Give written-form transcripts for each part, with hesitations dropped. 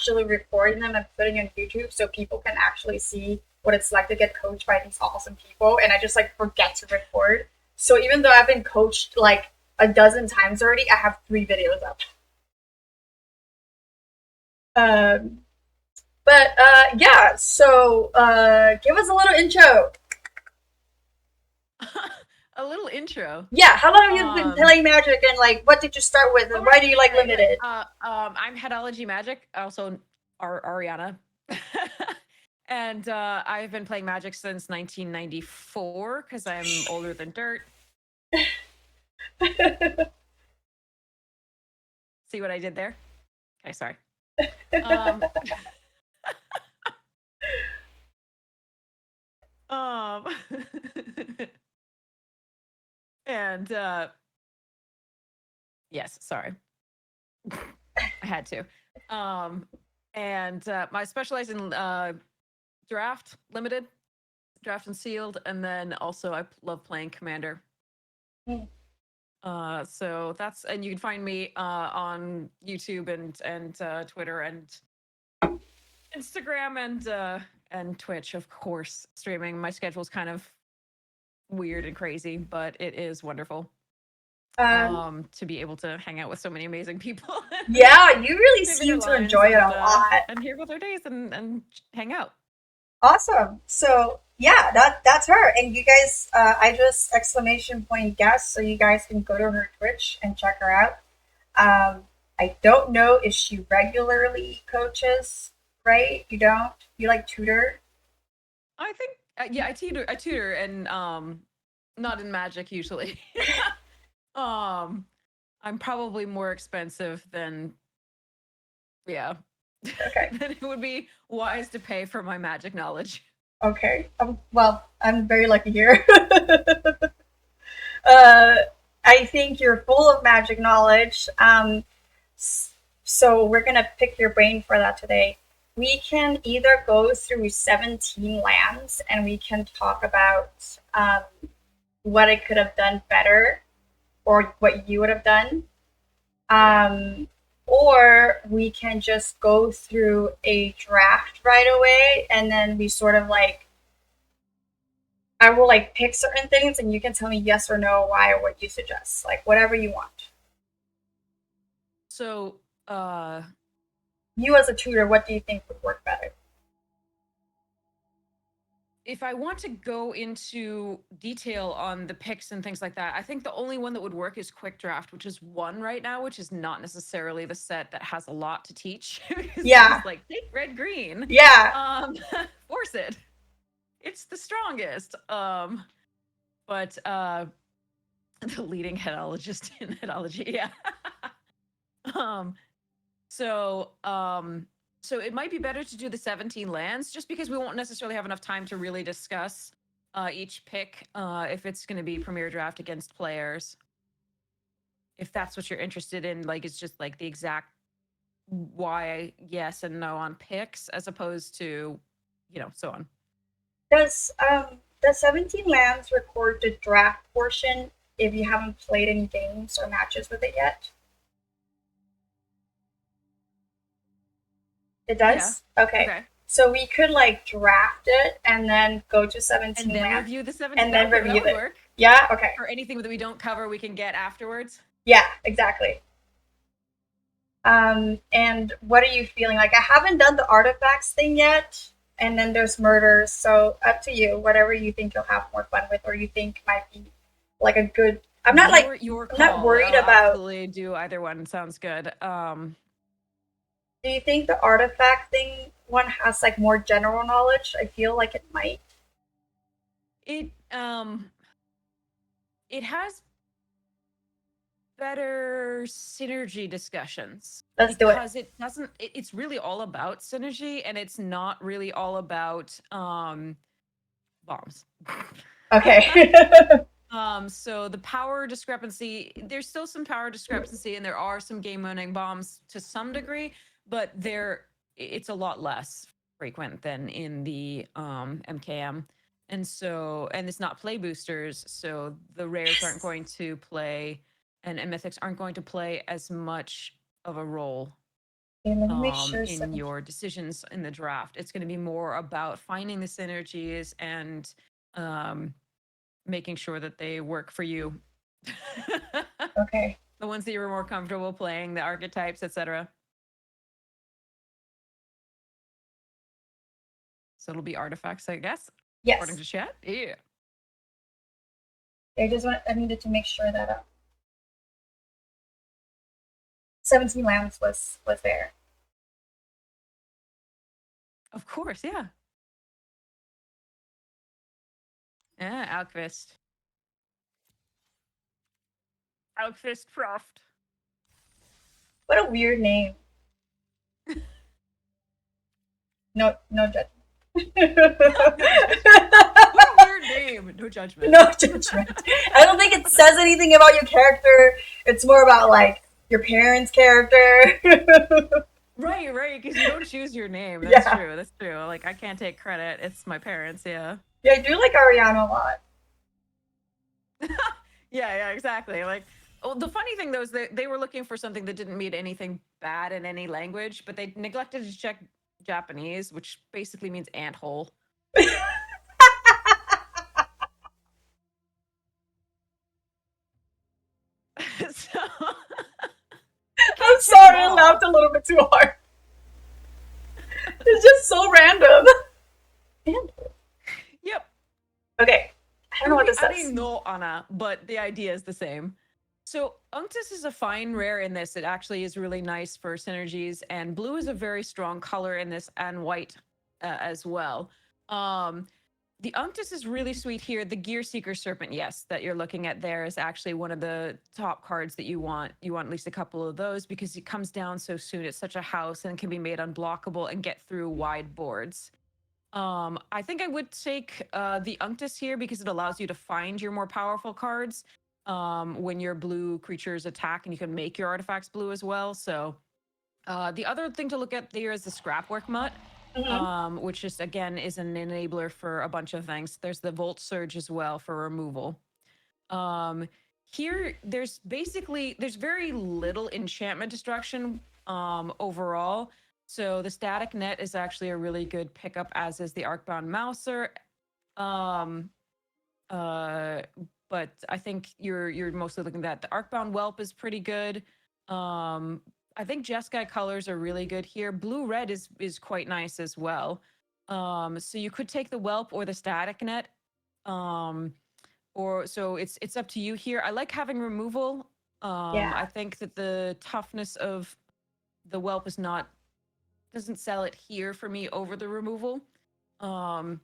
actually recording them and putting on YouTube so people can actually see what it's like to get coached by these awesome people. And I just like forget to record. So even though I've been coached like a dozen times already, I have 3 videos up. Um, but yeah, so give us a little intro. A little intro. Yeah, how long have you been playing Magic, and like what did you start with, and why do you like limited? I'm HeadologyMagic, also Ariana. And I've been playing Magic since 1994 because I'm older than dirt. See what I did there? Okay, sorry. Um, um, and yes, sorry. I had to. And I specialize in draft, limited, draft and sealed, and then also I love playing Commander. So that's, and you can find me on YouTube and Twitter and Instagram and Twitch, of course, streaming. My schedule's kind of weird and crazy, but it is wonderful to be able to hang out with so many amazing people. Yeah, you really seem to enjoy it a lot. And hear about their days and hang out. Awesome. So yeah, that's her. And you guys, I just exclamation point guest, so you guys can go to her Twitch and check her out. I don't know if she regularly coaches, right? You don't? You like tutor? I think yeah, I tutor and not in Magic usually. I'm probably more expensive than yeah. Okay. Then it would be wise to pay for my Magic knowledge. Okay. Well, I'm very lucky here. uh, I think you're full of Magic knowledge. So we're gonna pick your brain for that today. We can either go through 17 lands and we can talk about what it could have done better or what you would have done. Or we can just go through a draft right away and then we sort of like, I will like pick certain things and you can tell me yes or no, why, or what you suggest, like whatever you want. So, you as a tutor, what do you think would work better? If I want to go into detail on the picks and things like that, I think the only one that would work is Quick Draft, which is one right now, which is not necessarily the set that has a lot to teach. Yeah. It's like take red green. Yeah. Force it. It's the strongest. But the leading headologist in headology, yeah. um, so so it might be better to do the 17 lands just because we won't necessarily have enough time to really discuss each pick if it's going to be premier draft against players. If that's what you're interested in, like it's just like the exact why yes and no on picks as opposed to, you know, so on. Does the 17 lands record the draft portion if you haven't played any games or matches with it yet? It does? Yeah. Okay. So we could like draft it and then go to 17 and then lands. review the 17 and then review it. Work. Yeah, okay. Or anything that we don't cover we can get afterwards. Yeah, exactly. And what are you feeling? Like I haven't done the artifacts thing yet, and then there's murders, so up to you, whatever you think you'll have more fun with or you think might be like a good. I'm not like your I'm not worried about absolutely do either one. Sounds good. Do you think the artifact thing one has like more general knowledge? I feel like it might. It has better synergy discussions. Let's do it. Because it doesn't it's really all about synergy and it's not really all about bombs. Okay. So the power discrepancy, there's still some power discrepancy and there are some game winning bombs to some degree, but it's a lot less frequent than in the MKM. And so, and it's not play boosters, so the rares aren't going to play and mythics aren't going to play as much of a role. Okay, let me make sure in 17. your decisions in the draft. It's going to be more about finding the synergies and making sure that they work for you. Okay. The ones that you were more comfortable playing, the archetypes, etc. So it'll be artifacts, I guess, according Yes. to chat. Yeah. I needed to make sure that 17 lands was there. Of course, yeah. Yeah, Alquist. Alquist Proft. What a weird name. No judgment. No judgment. What a weird name. No judgment. No judgment. I don't think it says anything about your character. It's more about like your parents' character. Right, because you don't choose your name. That's Yeah. true. That's true. Like I can't take credit. It's my parents. Yeah. Yeah, I do like Ariana a lot. Yeah, exactly. Like, oh, the funny thing though is that they were looking for something that didn't mean anything bad in any language, but they neglected to check Japanese, which basically means ant hole. So you I'm can't check them sorry, I all. laughed a little bit too hard. It's just so random. Yep. Okay. I don't know what this I says. didn't know Anna, but the idea is the same. So Unctus is a fine rare in this. It actually is really nice for synergies, and blue is a very strong color in this, and white as well. Um, the Unctus is really sweet here. The Gear Seeker Serpent, yes, that you're looking at there is actually one of the top cards that you want. You want at least a couple of those because it comes down so soon. It's such a house and can be made unblockable and get through wide boards. I think I would take the Unctus here because it allows you to find your more powerful cards when your blue creatures attack, and you can make your artifacts blue as well. So the other thing to look at there is the Scrapwork Mutt, Mm-hmm. which just again is an enabler for a bunch of things. There's the Volt Surge as well for removal. Here, there's very little enchantment destruction overall. So the Static Net is actually a really good pickup, as is the Arcbound Mouser. Um, uh, but I think you're mostly looking at the Arcbound Whelp is pretty good. I think Jeskai colors are really good here. Blue red is quite nice as well. So you could take the Whelp or the Static Net. Um, or so it's up to you here. I like having removal. Yeah. I think that the toughness of the Whelp is not doesn't sell it here for me over the removal. Um,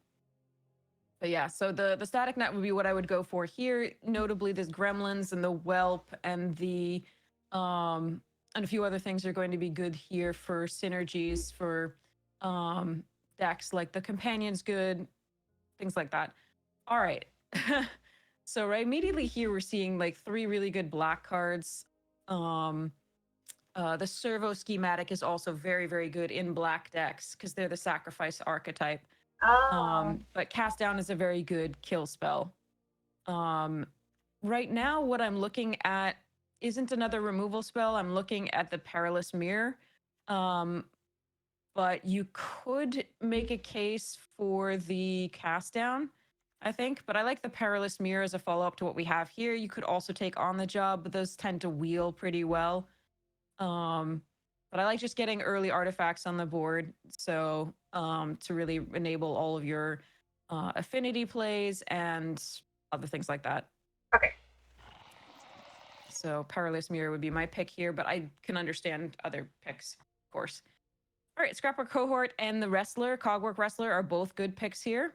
but yeah, so the Static Net would be what I would go for here. Notably, there's Gremlins and the Whelp and a few other things are going to be good here for synergies for decks, like the Companion's good, things like that. All right. So right immediately here we're seeing like three really good black cards. Um the Servo Schematic is also very, very good in black decks because they're the sacrifice archetype. Oh. But Cast Down is a very good kill spell. Um, right now, what I'm looking at isn't another removal spell. I'm looking at the Perilous Mirror. Um, but you could make a case for the Cast Down, I think. But I like the Perilous Mirror as a follow up to what we have here. You could also take On the Job, but those tend to wheel pretty well. Um, but I like just getting early artifacts on the board. So to really enable all of your affinity plays and other things like that. Okay. So Powerless Mirror would be my pick here, but I can understand other picks, of course. All right, Scrapper Cohort and the Wrestler, Cogwork Wrestler, are both good picks here.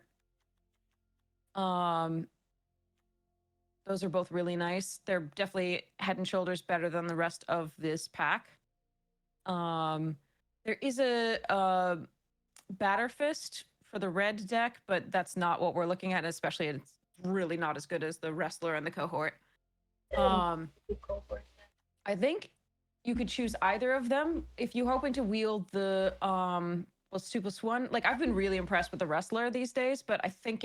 Those are both really nice. They're definitely head and shoulders better than the rest of this pack. There is a Batter Fist for the red deck, but that's not what we're looking at. Especially, it's really not as good as the Wrestler and the Cohort. I think you could choose either of them if you're hoping to wield the plus 2/1. Like I've been really impressed with the Wrestler these days, but I think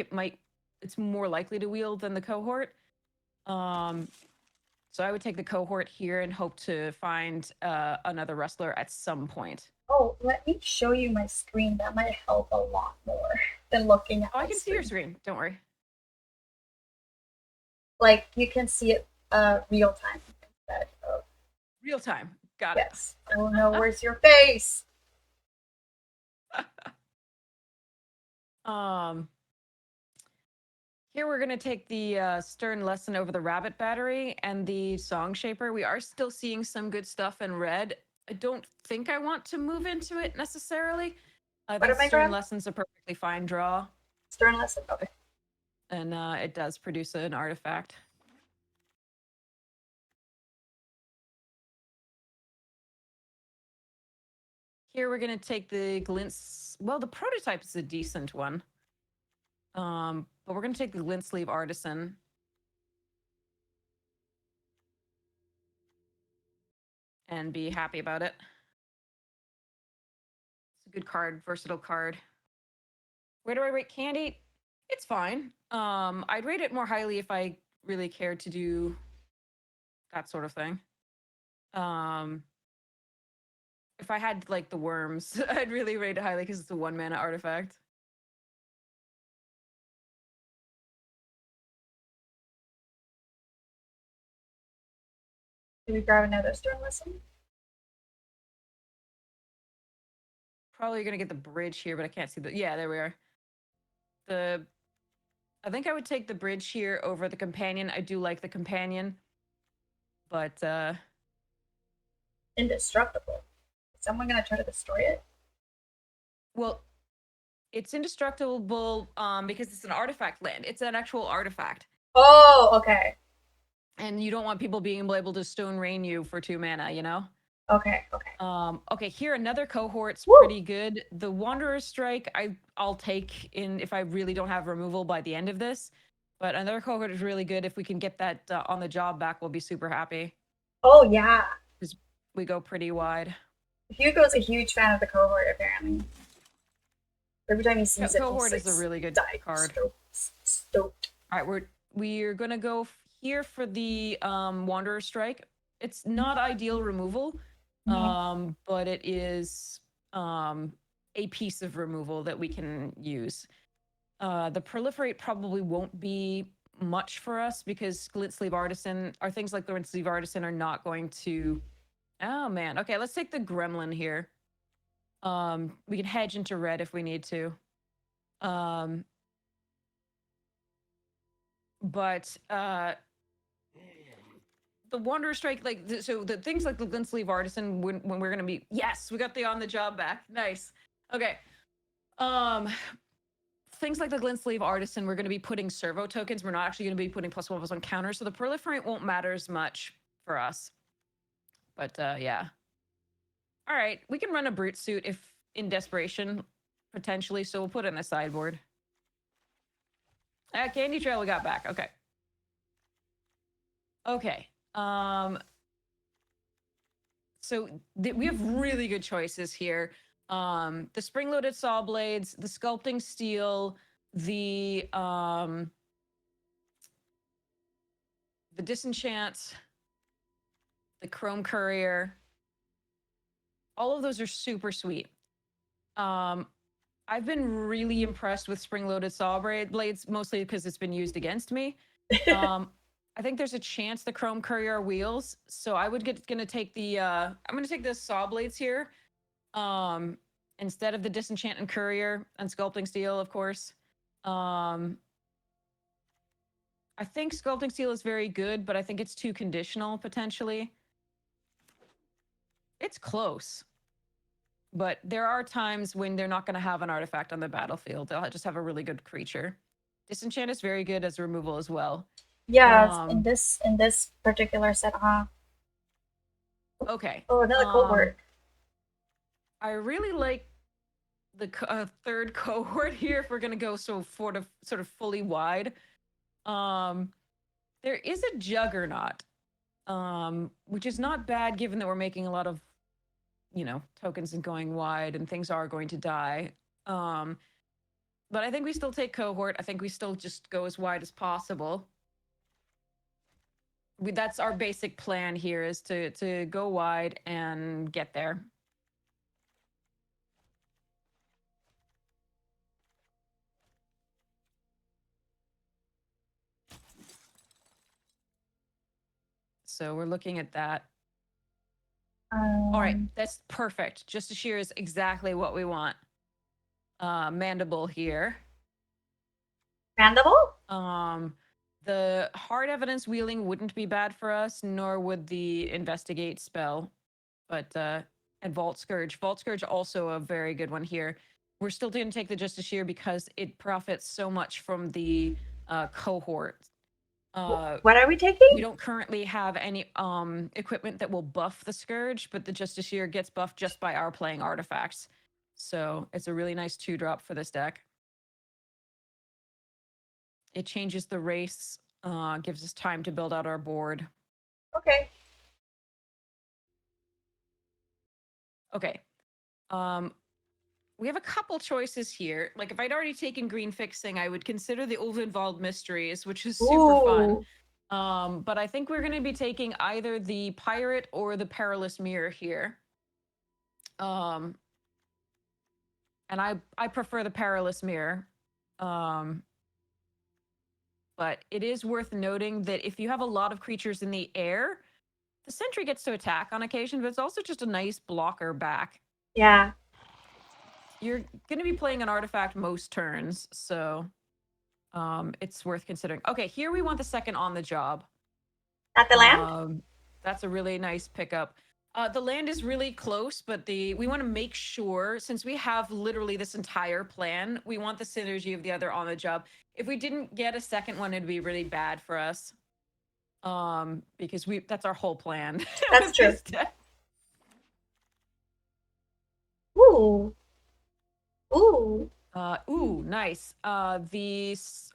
it's more likely to wield than the Cohort. So I would take the cohort here and hope to find another wrestler at some point. Oh, let me show you my screen. That might help a lot more than looking at Oh, I my can see your screen. screen. Don't worry. Like you can see it real time instead of Real time. Got it. yes. Oh no, where's your face? um, Here we're going to take the Stern Lesson over the Rabbit Battery and the Song Shaper. We are still seeing some good stuff in red. I don't think I want to move into it necessarily. I What think am I Stern grabbing? Lesson's a perfectly fine draw, Stern lesson. Okay. and it does produce an artifact. Here we're going to take the Glint's. Well, the prototype is a decent one. But we're going to take the Glint Sleeve Artisan. And be happy about it. It's a good card, versatile card. Where do I rate Candy? It's fine. I'd rate it more highly if I really cared to do that sort of thing. If I had like the worms, I'd really rate it highly because it's a 1-mana artifact. Do we grab another stern lesson? Probably gonna get the bridge here, but I can't see the. Yeah, there we are. I think I would take the bridge here over the companion. I do like the companion, but Indestructible. Is someone gonna try to destroy it? well, it's indestructible because it's an artifact land. It's an actual artifact. Oh, okay. And you don't want people being able to stone rain you for 2 mana, you know? Okay, okay. Okay, here another cohort's Woo! pretty good. The Wanderer Strike, I'll take in if I really don't have removal by the end of this. But another cohort is really good. If we can get that on the job back, we'll be super happy. Oh yeah. Because we go pretty wide. Hugo's a huge fan of the cohort, apparently. Every time he sees it, Cohort he's is a really good like, card. Stoked. All right, we're gonna go here for the Wanderer Strike. It's not ideal removal, but it is a piece of removal that we can use. The Proliferate probably won't be much for us because Glint Sleeve Artisan, or things like the Glint Sleeve Artisan, are not going to. Oh man, okay, let's take the Gremlin here. We can hedge into red if we need to. But the Wanderer Strike, like so the things like the Glint Sleeve Artisan, when we're gonna be, yes, we got the on the job back. Nice. Okay. Things like the Glint Sleeve Artisan, we're gonna be putting servo tokens. We're not actually gonna be putting +1/+1 counters, so the Proliferate won't matter as much for us. But yeah. All right, we can run a Brute Suit if in desperation, potentially. So we'll put it in the sideboard. Candy Trail we got back. Okay. Okay. So we have really good choices here. The spring-loaded saw blades, the sculpting steel, the disenchant, the chrome courier. All of those are super sweet. I've been really impressed with spring-loaded saw blades, mostly because it's been used against me. I think there's a chance the chrome courier wheels, so I would gonna take the I'm gonna take the saw blades here, instead of the disenchant and courier and sculpting steel, of course. I think sculpting steel is very good, but I think it's too conditional potentially. It's close, but there are times when they're not going to have an artifact on the battlefield. They'll just have a really good creature. Disenchant is very good as removal as well. Yeah, in this particular set, Okay. Oh, another cohort. I really like the third cohort here if we're going to go sort of fully wide. There is a Juggernaut, which is not bad given that we're making a lot of, tokens and going wide and things are going to die. But I think we still take cohort. I think we still just go as wide as possible. that's our basic plan here, is to go wide and get there. So we're looking at that. All right, that's perfect. Just a shear is exactly what we want. Mandible here. Mandible? The hard evidence wheeling wouldn't be bad for us, nor would the investigate spell. But and Vault Scourge. Vault Scourge also a very good one here. We're still going to take the Justice Shear because it profits so much from the cohort. What are we taking? We don't currently have any equipment that will buff the Scourge, but the Justice Shear gets buffed just by our playing artifacts. So it's a really nice 2-drop for this deck. It changes the race, gives us time to build out our board. Okay. Okay. We have a couple choices here. Like, if I'd already taken Green Fixing, I would consider the Ulvenwald Mysteries, which is super fun. But I think we're going to be taking either the Pirate or the Perilous Mirror here. And I prefer the Perilous Mirror. But it is worth noting that if you have a lot of creatures in the air, the Sentry gets to attack on occasion, but it's also just a nice blocker back. Yeah. You're going to be playing an artifact most turns, so it's worth considering. Okay, here we want the second on the job. At the land? That's a really nice pickup. The land is really close, but we want to make sure, since we have literally this entire plan, we want the synergy of the other on the job. If we didn't get a second one, it'd be really bad for us. Because that's our whole plan. That's true. Ooh. Ooh. Ooh, nice. Oh,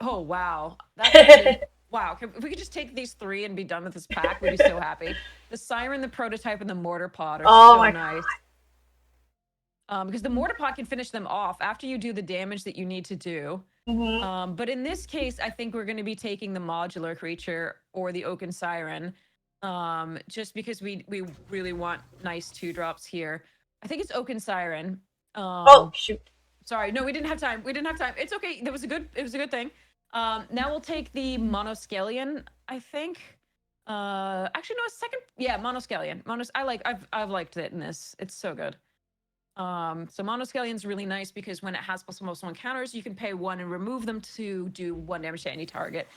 wow. That's actually, wow. If we could just take these 3 and be done with this pack, we'd be so happy. The Siren, the Prototype, and the Mortar Pot are so nice. Because the Mortar Pot can finish them off after you do the damage that you need to do. Mm-hmm. But in this case, I think we're going to be taking the Modular Creature or the Oaken Siren, just because we really want nice 2-drops here. I think it's Oaken Siren. Oh, shoot. Sorry, no, we didn't have time. It's okay. It was a good thing. Now we'll take the Monoscalion, I think. Actually, no, a second. Yeah, Monoscalion. I've liked it in this. It's so good. So Monoscalion's really nice because when it has +1/+1 counters, you can pay 1 and remove them to do 1 damage to any target.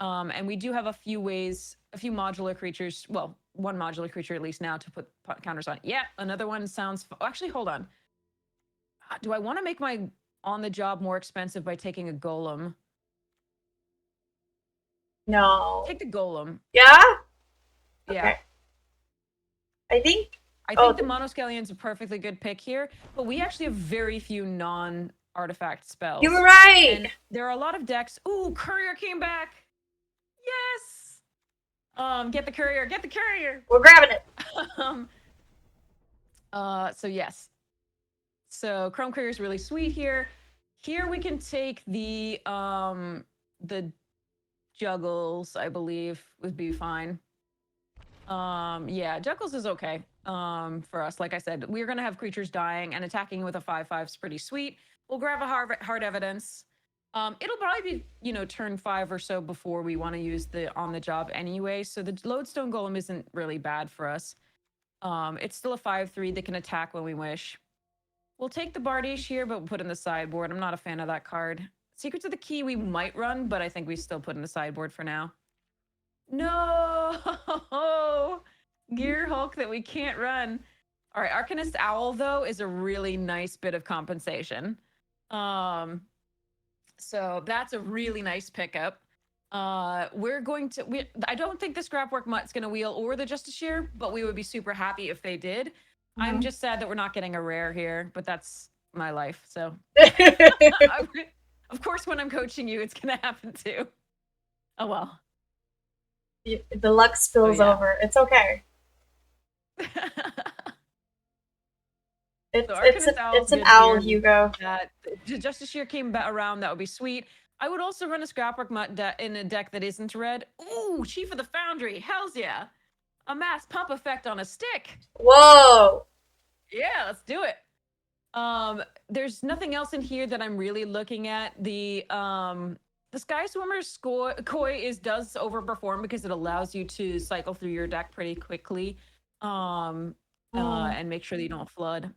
And we do have a few modular creatures. Well, 1 modular creature at least now to put counters on. Yeah, another one sounds. Actually, hold on. Do I want to make my on the job more expensive by taking a golem? No. Take the golem. Yeah? Yeah. Okay. I think the Monoscalion's a perfectly good pick here, but we actually have very few non-artifact spells. You were right. And there are a lot of decks. Ooh, Courier came back. Yes. Get the Courier. Get the Courier. We're grabbing it. So yes. So Chrome Courier is really sweet here. Here we can take the Juggles, I believe, would be fine. Yeah, Juggles is okay for us. Like I said, we're going to have creatures dying, and attacking with a 5/5 is pretty sweet. We'll grab a hard evidence. It'll probably be, turn 5 or so before we want to use the on the job anyway. So the Lodestone Golem isn't really bad for us. It's still a 5/3 that can attack when we wish. We'll take the Bardiche here, but we'll put in the sideboard. I'm not a fan of that card. Secrets of the Key we might run, but I think we still put in the sideboard for now. No! Gear Hulk that we can't run. All right, Arcanist Owl, though, is a really nice bit of compensation. So that's a really nice pickup. We're going to... I don't think the Scrapwork Mutt's going to wheel or the Justice Shear, but we would be super happy if they did. Mm-hmm. I'm just sad that we're not getting a rare here, but that's my life, so... Of course, when I'm coaching you, it's going to happen too. Oh, well. The luck spills over. It's okay. It's an owl, Hugo. Justice Shear came around. That would be sweet. I would also run a Scrapbook in a deck that isn't red. Ooh, Chief of the Foundry. Hells yeah. A mass pump effect on a stick. Whoa. Yeah, let's do it. There's nothing else in here that I'm really looking at. The Sky Swimmer's Koi does overperform because it allows you to cycle through your deck pretty quickly, and make sure that you don't flood,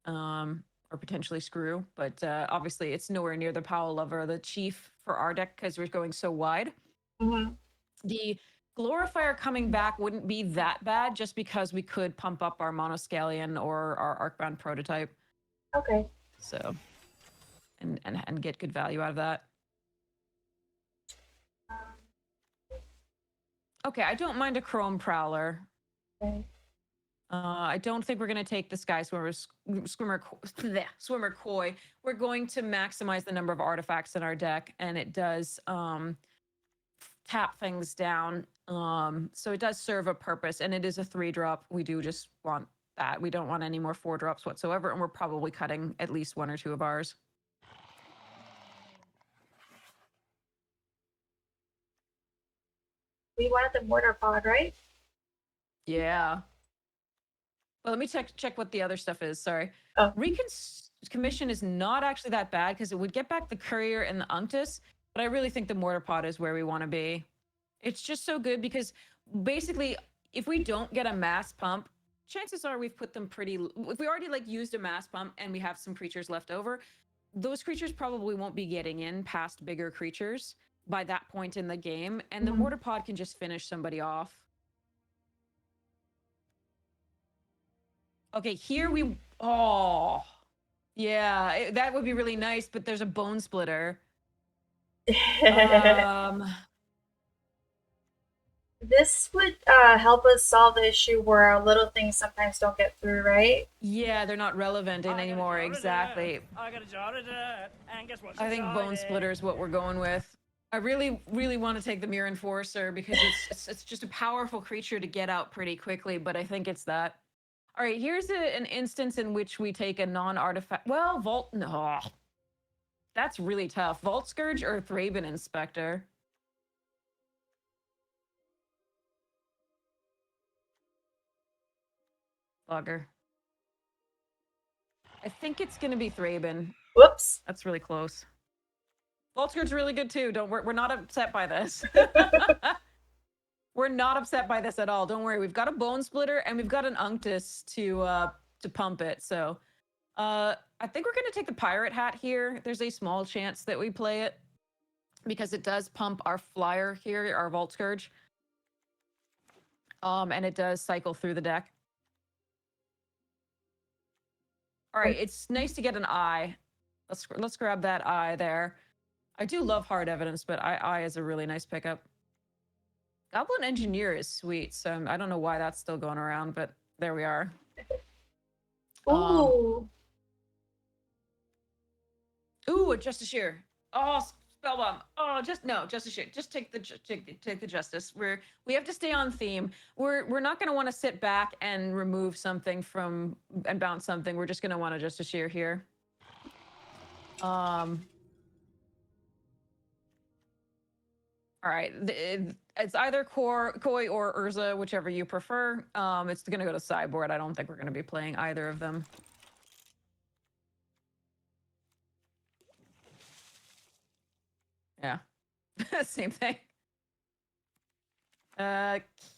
or potentially screw. But obviously, it's nowhere near the Power Lover or the Chief for our deck because we're going so wide. Mm-hmm. The Glorifier coming back wouldn't be that bad just because we could pump up our Monoscallion or our Arcbound prototype. Okay. So, and get good value out of that. Okay, I don't mind a Chrome Prowler. Okay. I don't think we're going to take the Sky Swimmer Koi. We're going to maximize the number of artifacts in our deck, and it does tap things down. So it does serve a purpose, and it is a 3-drop. We do just want that. We don't want any more 4-drops whatsoever, and we're probably cutting at least 1 or 2 of ours. We wanted the mortar pod, right? Yeah. Well, let me check what the other stuff is. Sorry. Oh. Commission is not actually that bad because it would get back the Courier and the Unctus, but I really think the Mortar Pod is where we want to be. It's just so good because basically, if we don't get a mass pump, chances are we've put them pretty. If we already used a mass pump and we have some creatures left over, those creatures probably won't be getting in past bigger creatures by that point in the game, and the Mortar Pod can just finish somebody off. Okay, here we. Oh, yeah, that would be really nice, but there's a Bone Splitter. This would help us solve the issue where our little things sometimes don't get through, right? Yeah, they're not relevant anymore. Exactly. I got a jar of dirt, and guess what's I think Bone Splitter is what we're going with. I really, really want to take the Mirror Enforcer because it's just a powerful creature to get out pretty quickly, but I think it's that. All right, here's an instance in which we take a non-artifact. Well, Vault. No. That's really tough. Vault Scourge or Thraben Inspector? Bugger. I think it's going to be Thraben. Whoops. That's really close. Vault Scourge is really good too. We're not upset by this. We're not upset by this at all. Don't worry. We've got a Bone Splitter and we've got an Unctus to pump it. So I think we're going to take the Pirate Hat here. There's a small chance that we play it because it does pump our flyer here, our Vault Scourge. And it does cycle through the deck. All right, it's nice to get an eye. Let's grab that eye there. I do love Hard Evidence, but eye is a really nice pickup. Goblin Engineer is sweet, so I don't know why that's still going around, but there we are. Ooh. Ooh, a Justiciar. Oh, Spellbomb. Oh, Justiciar. Just take the Justice. We have to stay on theme. We're not going to want to sit back and remove something and bounce something. We're just going to want a Justiciar here. All right, it's either Koi or Urza, whichever you prefer. It's going to go to sideboard. I don't think we're going to be playing either of them. Yeah, same thing.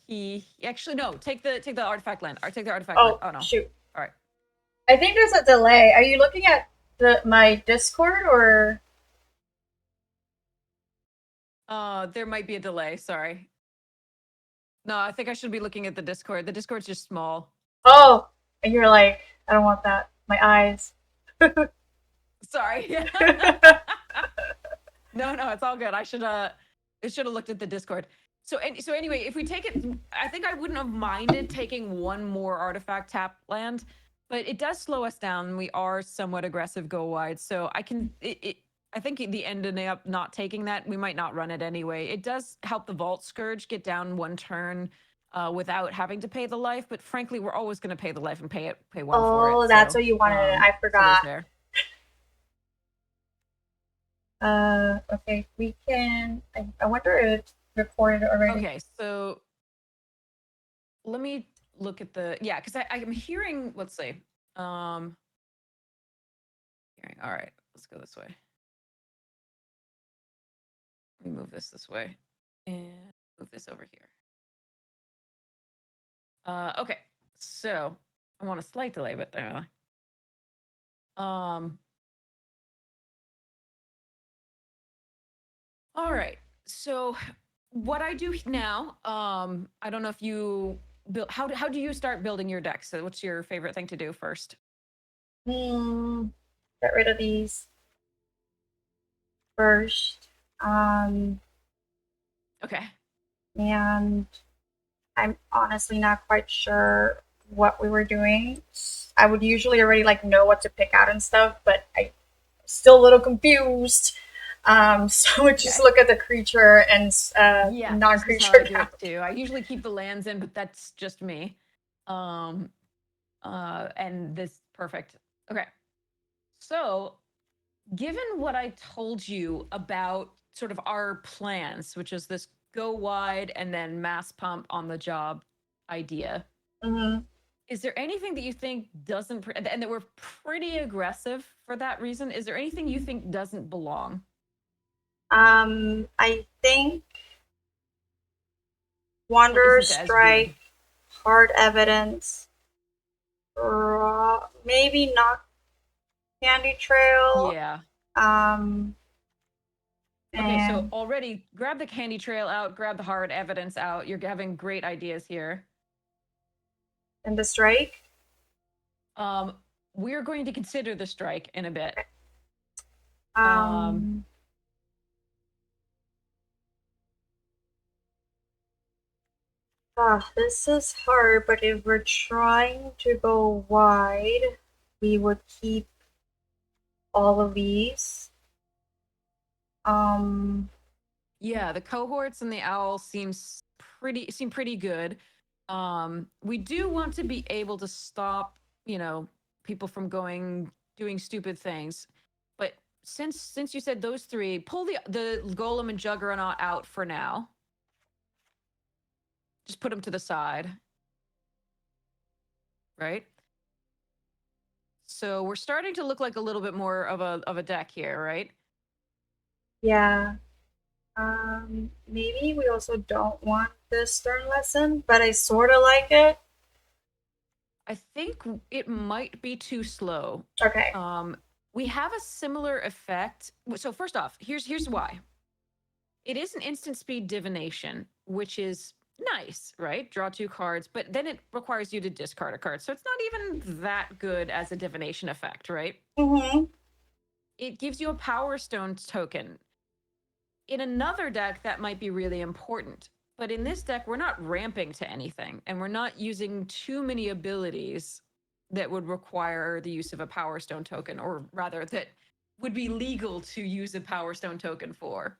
Key. Actually, no. Take the artifact land. Or take the artifact land. Oh no. Shoot. All right. I think there's a delay. Are you looking at my Discord or? There might be a delay. Sorry. No, I think I should be looking at the Discord. The Discord's just small. Oh, and you're like, I don't want that. My eyes. Sorry. No, it's all good. I should have looked at the Discord. So anyway, if we take it, I think I wouldn't have minded taking one more artifact tap land, but it does slow us down. We are somewhat aggressive go wide, so I think the ending up not taking that, we might not run it anyway. It does help the Vault Scourge get down one turn without having to pay the life, but frankly, we're always going to pay the life and pay one for it. Oh, that's what you wanted. I forgot. Okay, we can. I wonder if it's recorded already. Okay, so let me look at the because I'm hearing. Let's see. Um, hearing. All right, let's go this way. Let me move this way and move this over here. Okay, so I want a slight delay, but there. Um. All right. So what I do now, I don't know if you build. How do you start building your deck? So what's your favorite thing to do first? Get rid of these first. Okay. And I'm honestly not quite sure what we were doing. I would usually already like know what to pick out and stuff, but I'm still a little confused. So I would just look at the creature and non-creature do it too. I usually keep the lands in, but that's just me. And this perfect. Okay. So given what I told you about sort of our plans, which is this go wide and then mass pump on the job idea, is there anything that you think doesn't, and that we're pretty aggressive for that reason? Is there anything you think doesn't belong? I think Wanderer Strike, Hard Evidence, maybe not Candy Trail. Yeah. Okay, so already grab the Candy Trail out, grab the Hard Evidence out. You're having great ideas here. And the Strike? We're going to consider the Strike in a bit. This is hard, but if we're trying to go wide, we would keep all of these. Yeah, the cohorts and the owl seem pretty good. We do want to be able to stop, people from doing stupid things. But since you said those three, pull the golem and juggernaut out for now. Just put them to the side. Right? So we're starting to look like a little bit more of a deck here, right? Yeah. Maybe we also don't want this Stern lesson, but I sort of like it. I think it might be too slow. Okay. We have a similar effect. So first off, here's why. It is an instant speed divination, which is nice, right? Draw 2 cards, but then it requires you to discard a card. So it's not even that good as a divination effect, right? It gives you a Power Stone token. In another deck, that might be really important. But in this deck, we're not ramping to anything, and we're not using too many abilities that would require the use of a Power Stone token, or rather, that would be legal to use a Power Stone token for.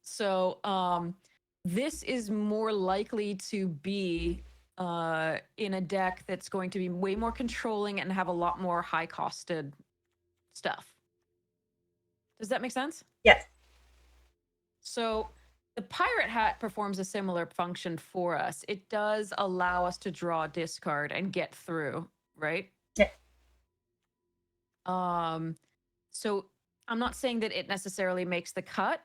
So this is more likely to be in a deck that's going to be way more controlling and have a lot more high-costed stuff. Does that make sense? Yes. So the pirate hat performs a similar function for us. It does allow us to draw discard and get through, right? Yeah. So I'm not saying that it necessarily makes the cut,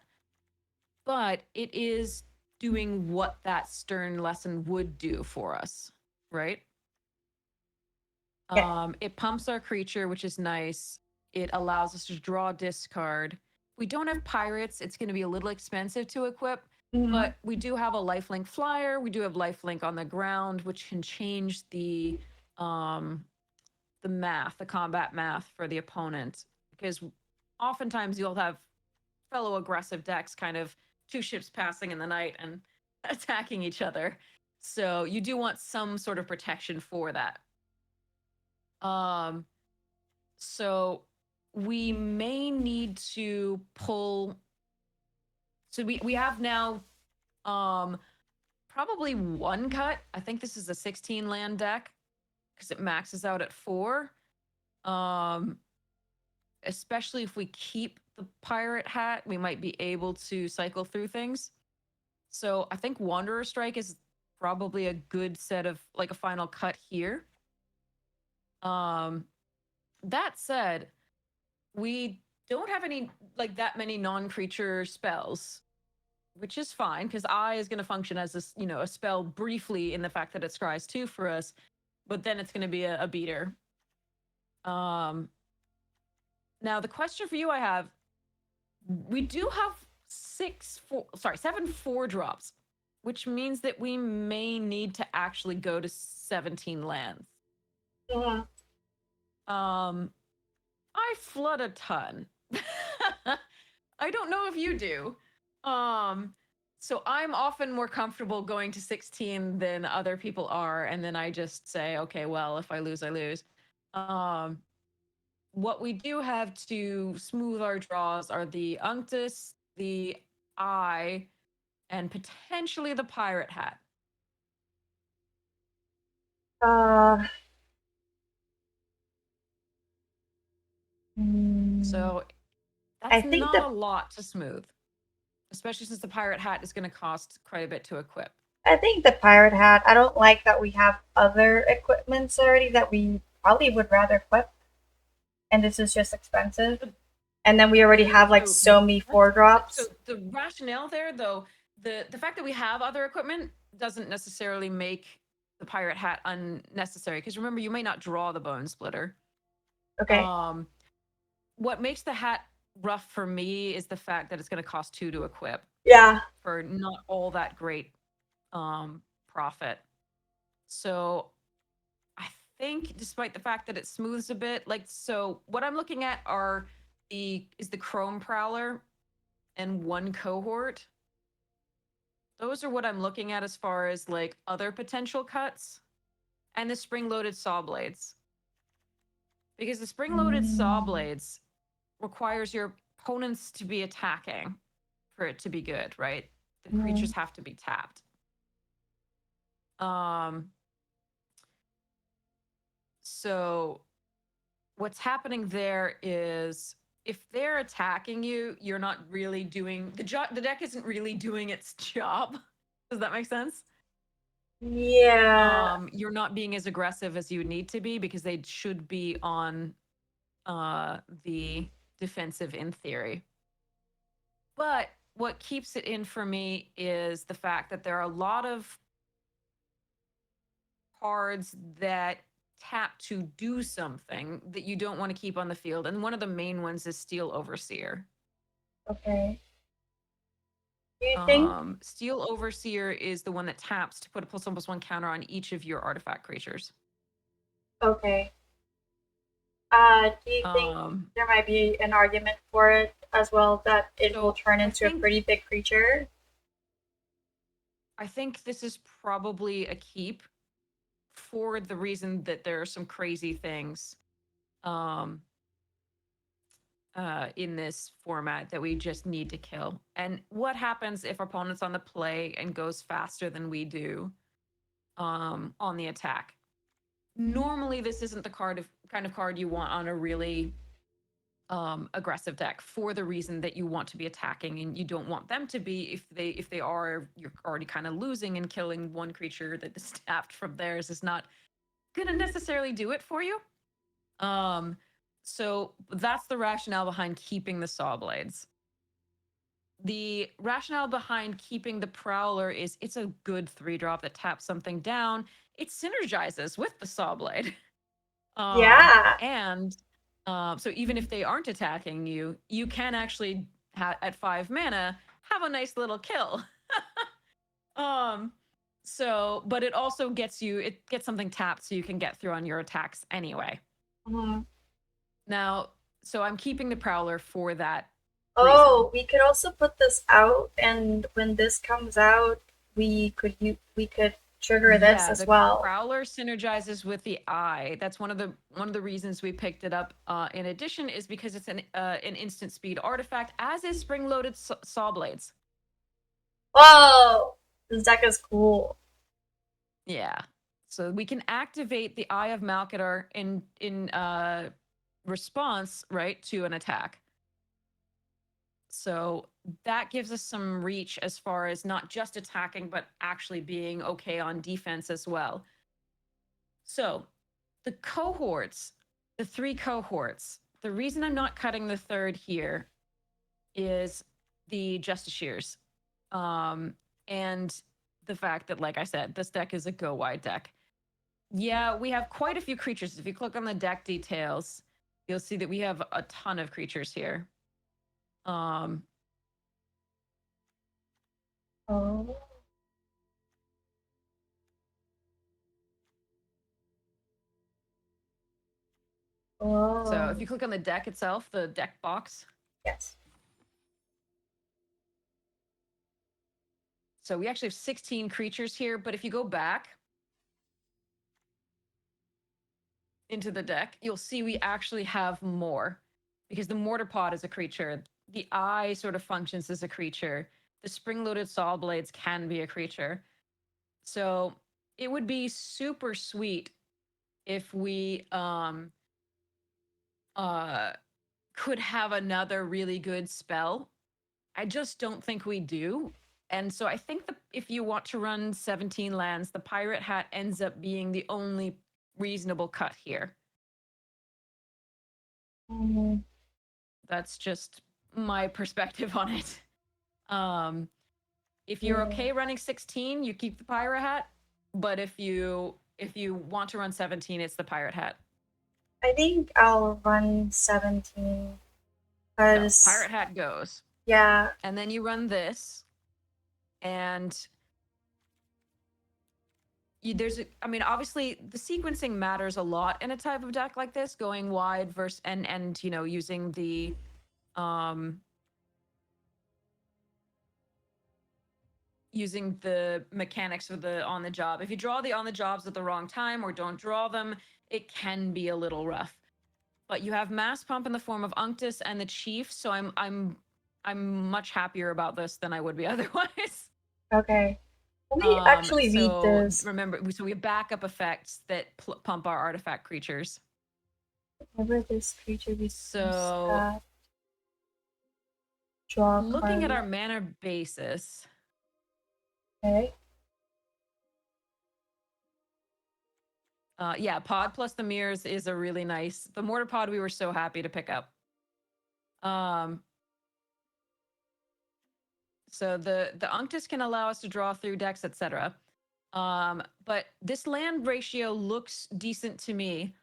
but it is doing what that stern lesson would do for us, right? Yeah. It pumps our creature, which is nice. It allows us to draw discard. We don't have pirates. It's going to be a little expensive to equip, but we do have a lifelink flyer. We do have lifelink on the ground, which can change the math, the combat math for the opponent, because oftentimes you'll have fellow aggressive decks kind of 2 ships passing in the night and attacking each other. So you do want some sort of protection for that. So we may need to pull. So we have now probably 1 cut. I think this is a 16 land deck because it maxes out at 4. especially if we keep the pirate hat, we might be able to cycle through things. So I think Wanderer Strike is probably a good set of like a final cut here. That said, we don't have any like that many non-creature spells, which is fine because Eye is going to function as this, a spell briefly in the fact that it scries 2 for us, but then it's going to be a beater. Now the question for you I have, we do have 7 4-drops, which means that we may need to actually go to 17 lands. Mhm. I flood a ton. I don't know if you do. So I'm often more comfortable going to 16 than other people are, and then I just say, okay, well, if I lose, I lose. What we do have to smooth our draws are the Unctus, the Eye, and potentially the Pirate Hat. So that's not a lot to smooth, especially since the Pirate Hat is going to cost quite a bit to equip. I think the pirate hat, I don't like that we have other equipments already that we probably would rather equip. And this is just expensive. And then we already have like so many 4-drops. So the rationale there, though, the fact that we have other equipment doesn't necessarily make the pirate hat unnecessary. Because remember, you may not draw the bone splitter. Okay. What makes the hat rough for me is the fact that it's going to cost 2 to equip. Yeah. For not all that great profit. So I think despite the fact that it smooths a bit, so what I'm looking at is the Chrome Prowler and 1 cohort. Those are what I'm looking at as far as like other potential cuts, and the spring-loaded saw blades. Because the spring-loaded saw blades requires your opponents to be attacking for it to be good, right? The creatures have to be tapped. So what's happening there is if they're attacking you, you're not really doing the deck isn't really doing its job. Does that make sense? Yeah. You're not being as aggressive as you need to be because they should be on the defensive in theory. But what keeps it in for me is the fact that there are a lot of cards that tap to do something that you don't want to keep on the field. And one of the main ones is Steel Overseer. Okay. Do you think Steel Overseer is the one that taps to put a +1/+1 counter on each of your artifact creatures. Okay. Do you think there might be an argument for it as well that it will turn into a pretty big creature? I think this is probably a keep for the reason that there are some crazy things in this format that we just need to kill. And what happens if opponent's on the play and goes faster than we do on the attack? Normally, this isn't the kind of card you want on a really aggressive deck for the reason that you want to be attacking and you don't want them to be. If they are, you're already kind of losing, and killing one creature that is tapped from theirs is not gonna necessarily do it for you. So that's the rationale behind keeping the saw blades. The rationale behind keeping the Prowler is it's a good 3-drop that taps something down. It synergizes with the saw blade. Yeah. And so even if they aren't attacking you, you can actually at 5 mana have a nice little kill. So, but it also gets something tapped so you can get through on your attacks anyway. Now, so I'm keeping the Prowler for that reason. We could also put this out, and when this comes out, we could trigger this as well. The Prowler synergizes with the Eye. That's one of the reasons we picked it up. In addition, is because it's an instant speed artifact, as is spring-loaded saw blades. Whoa, this deck is cool. Yeah, so we can activate the Eye of Malkadar in response, right, to an attack. So that gives us some reach as far as not just attacking, but actually being okay on defense as well. So the cohorts, the 3 cohorts, the reason I'm not cutting the 3rd here is the Justiciars. And the fact that, like I said, this deck is a go wide deck. Yeah, we have quite a few creatures. If you click on the deck details, you'll see that we have a ton of creatures here. Oh. Oh. So if you click on the deck itself, the deck box. Yes. So we actually have 16 creatures here, but if you go back into the deck, you'll see we actually have more because the mortar pod is a creature. The eye sort of functions as a creature. The spring-loaded saw blades can be a creature. So it would be super sweet if we could have another really good spell. I just don't think we do. And so I think if you want to run 17 lands, the Pirate Hat ends up being the only reasonable cut here. That's just my perspective on it. If you're okay running 16, you keep the Pirate Hat. But if you want to run 17, it's the Pirate Hat. I think I'll run 17. No, Pirate Hat goes. Yeah. And then you run this. And obviously the sequencing matters a lot in a type of deck like this, going wide versus and using the using the mechanics of the on the job. If you draw the on the jobs at the wrong time or don't draw them, it can be a little rough. But you have mass pump in the form of Unctus and the Chief, so I'm much happier about this than I would be otherwise. Okay. Let me actually read this. Remember, so we have backup effects that pump our artifact creatures. Whenever this creature so draw looking at our mana basis. Okay. Yeah, pod plus the mirrors is a really nice. The mortar pod we were so happy to pick up. So the Unctus can allow us to draw through decks, etc. But this land ratio looks decent to me.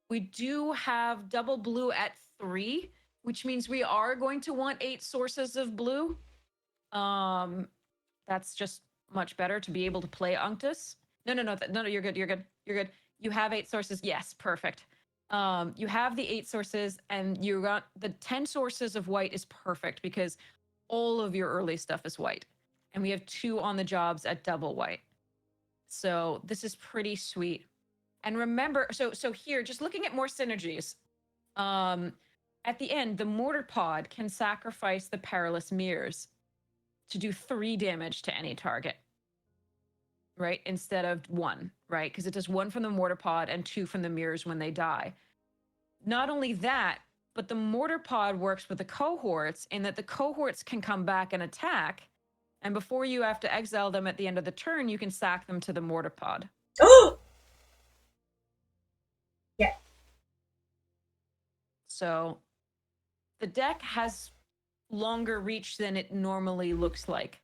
We do have double blue at 3, which means we are going to want 8 sources of blue. That's just much better to be able to play Unctus. No, you're good. You have 8 sources. Yes, perfect. You have the 8 sources, and you got the 10 sources of white is perfect because all of your early stuff is white. And we have 2 on the jobs at double white. So this is pretty sweet. And remember, so here, just looking at more synergies. At the end, the mortar pod can sacrifice the perilous mirrors to do 3 damage to any target. Right? Instead of 1, right? Because it does 1 from the mortar pod and 2 from the mirrors when they die. Not only that, but the mortar pod works with the cohorts in that the cohorts can come back and attack. And before you have to exile them at the end of the turn, you can sack them to the mortar pod. Oh! Yeah. So the deck has longer reach than it normally looks like.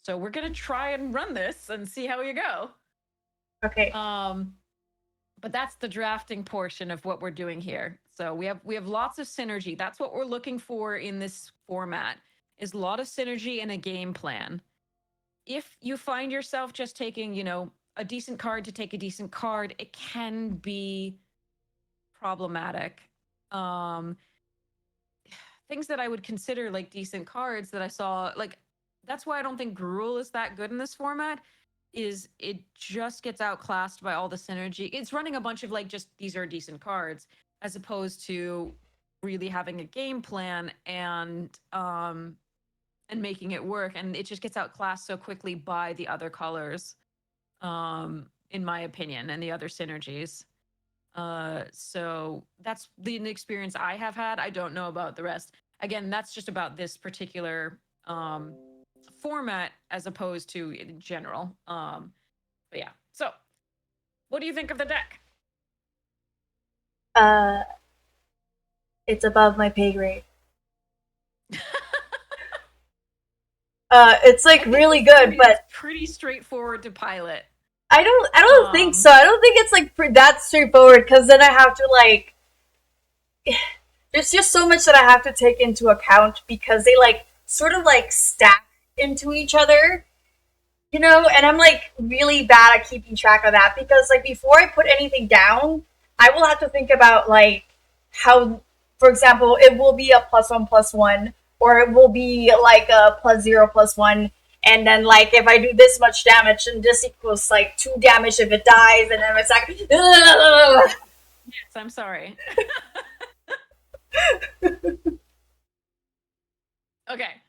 So we're going to try and run this and see how you go. Okay. But that's the drafting portion of what we're doing here. So we have lots of synergy. That's what we're looking for in this format, is a lot of synergy and a game plan. If you find yourself just taking, a decent card to take a decent card, it can be problematic. Things that I would consider like decent cards that I saw, like, that's why I don't think Gruul is that good in this format, is it just gets outclassed by all the synergy. It's running a bunch of like, just these are decent cards, as opposed to really having a game plan and making it work. And it just gets outclassed so quickly by the other colors, in my opinion, and the other synergies. So that's the experience I have had. I don't know about the rest. Again, that's just about this particular format as opposed to in general. But yeah. So, what do you think of the deck? Uh, it's above my pay grade. It's like really good, but it's pretty straightforward to pilot. I don't think so. I don't think it's like that straightforward because then I have to like. There's just so much that I have to take into account because they like sort of like stack into each other, you know, and I'm like really bad at keeping track of that because like before I put anything down, I will have to think about like how, for example, it will be a +1/+1 or it will be like a +0/+1. And then, like, if I do this much damage, and this equals like 2 damage if it dies, and then it's like, ugh. Yes, I'm sorry. Okay,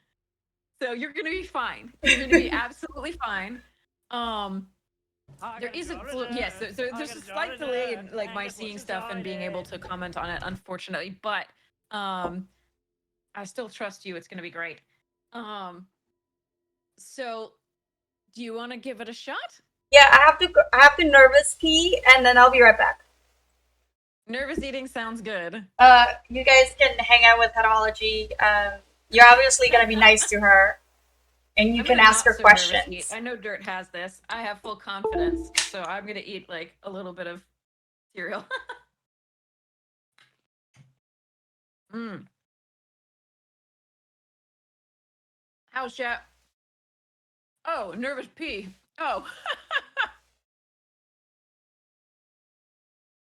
so you're gonna be fine. You're gonna be absolutely fine. There is a yes. There's a slight delay in like my seeing stuff and being able to comment on it, unfortunately. But I still trust you. It's gonna be great. So, do you want to give it a shot? Yeah, I have to nervous pee, and then I'll be right back. Nervous eating sounds good. You guys can hang out with Headology. You're obviously gonna be nice to her, and you can ask her questions. I know Dirt has this. I have full confidence, so I'm gonna eat like a little bit of cereal. How's chat? Oh, nervous pee. Oh.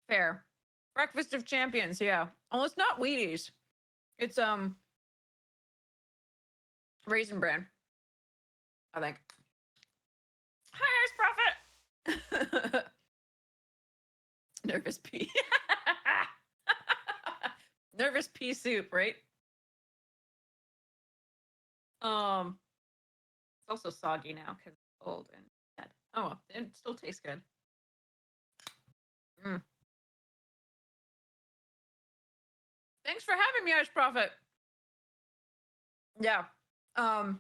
Fair. Breakfast of Champions, yeah. Oh, it's not Wheaties. It's Raisin Bran, I think. Hi, Ice Prophet. Nervous pea. Nervous pea soup, right? It's also soggy now because it's old and dead. Oh, well, it still tastes good. Thanks for having me, Ice Prophet. Yeah. I'm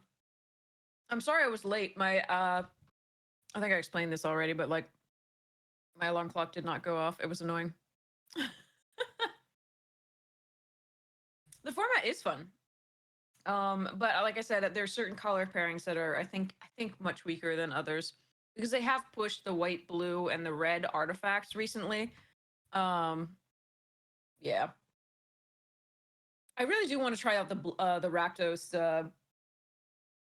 sorry I was late. My I think I explained this already, but like my alarm clock did not go off. It was annoying. The format is fun. But like I said, there's certain color pairings that are I think much weaker than others because they have pushed the white, blue, and the red artifacts recently. Yeah. I really do want to try out the Rakdos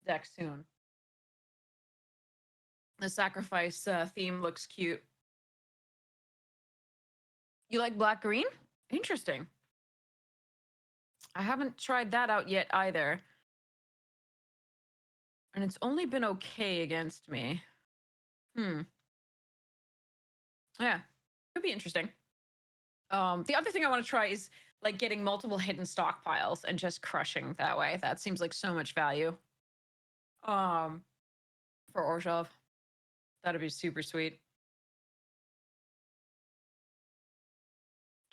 deck soon. The sacrifice theme looks cute. You like black green? Interesting. I haven't tried that out yet either. And it's only been okay against me. Yeah. Could be interesting. The other thing I want to try is like getting multiple hidden stockpiles and just crushing that way. That seems like so much value. For Orzhov. That'd be super sweet.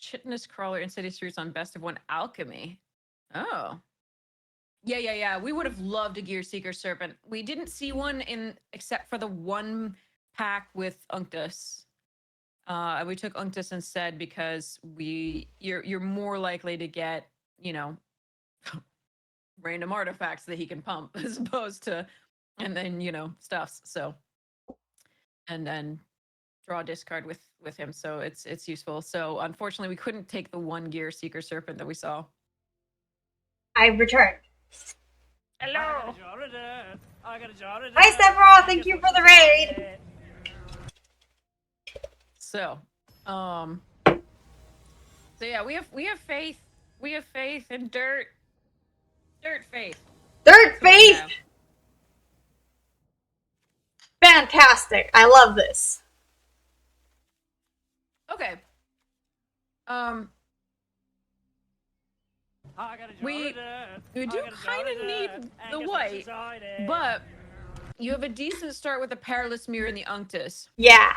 Chitinous Crawler Insidious Roots on Best of One Alchemy. Oh. Yeah. We would have loved a Gear Seeker Serpent. We didn't see one except for the one pack with Unctus. We took Unctus instead because you're more likely to get, you know, random artifacts that he can pump as opposed to, and then, you know, stuffs. So, and then draw discard with him. So it's useful. So unfortunately, we couldn't take the one Gear Seeker Serpent that we saw. I returned. Hello. Hi, Sephiroth. Thank you for the raid. So yeah, we have faith. We have faith in Dirt. Dirt faith. Dirt faith. Fantastic. I love this. Okay. We do kind of need the white, but you have a decent start with the Perilous Mirror and the Unctus. Yeah.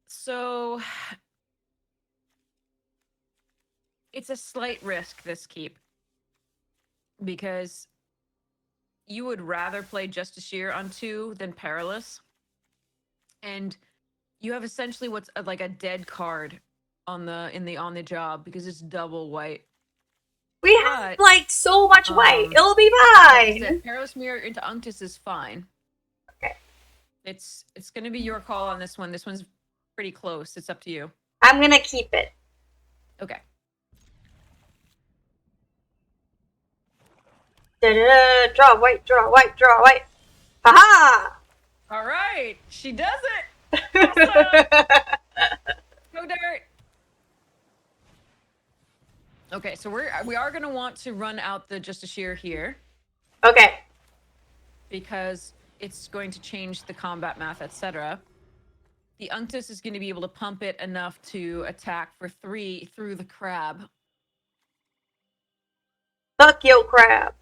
So it's a slight risk, this keep, because you would rather play Justiciar on 2 than Perilous. And you have essentially what's like a dead card on the job because it's double white. We have like so much white. It'll be fine. Perilous Mirror into Unctus is fine. Okay. It's gonna be your call on this one. This one's pretty close. It's up to you. I'm gonna keep it. Okay. Da-da-da, draw white, draw white, draw white. Haha! All right, she does it. Awesome. Go Dirt. Okay, so we are gonna want to run out the Justiciar here. Okay. Because it's going to change the combat math, etc. The Unctus is going to be able to pump it enough to attack for 3 through the crab. Fuck yo crab.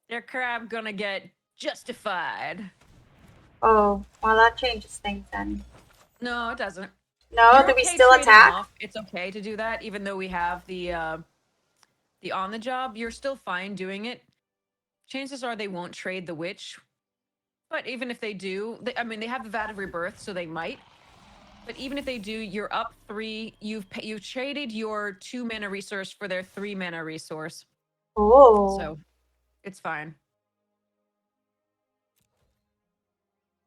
Their crab gonna get justified. Oh, well that changes things then. No, it doesn't. No, do we still attack? Off. It's okay to do that, even though we have the on the job. You're still fine doing it. Chances are they won't trade the witch, but even if they do, they have the Vat of Rebirth, so they might. But even if they do, you're up 3. You've traded your 2 mana resource for their 3 mana resource. Oh. So it's fine.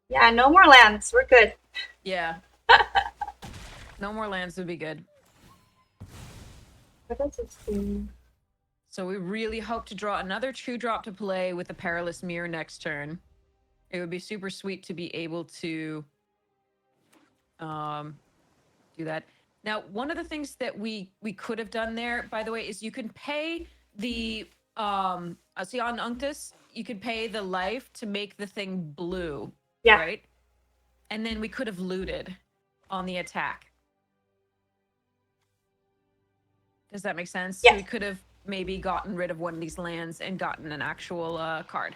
Yeah, no more lands. We're good. Yeah. No more lands would be good. What does this do? So we really hope to draw another 2-drop to play with the Perilous Mirror next turn. It would be super sweet to be able to do that. Now, one of the things that we could have done there, by the way, is you can pay the see on Unctus, you could pay the life to make the thing blue. Yeah. Right? And then we could have looted on the attack. Does that make sense? Yeah. So we could have maybe gotten rid of one of these lands and gotten an actual card.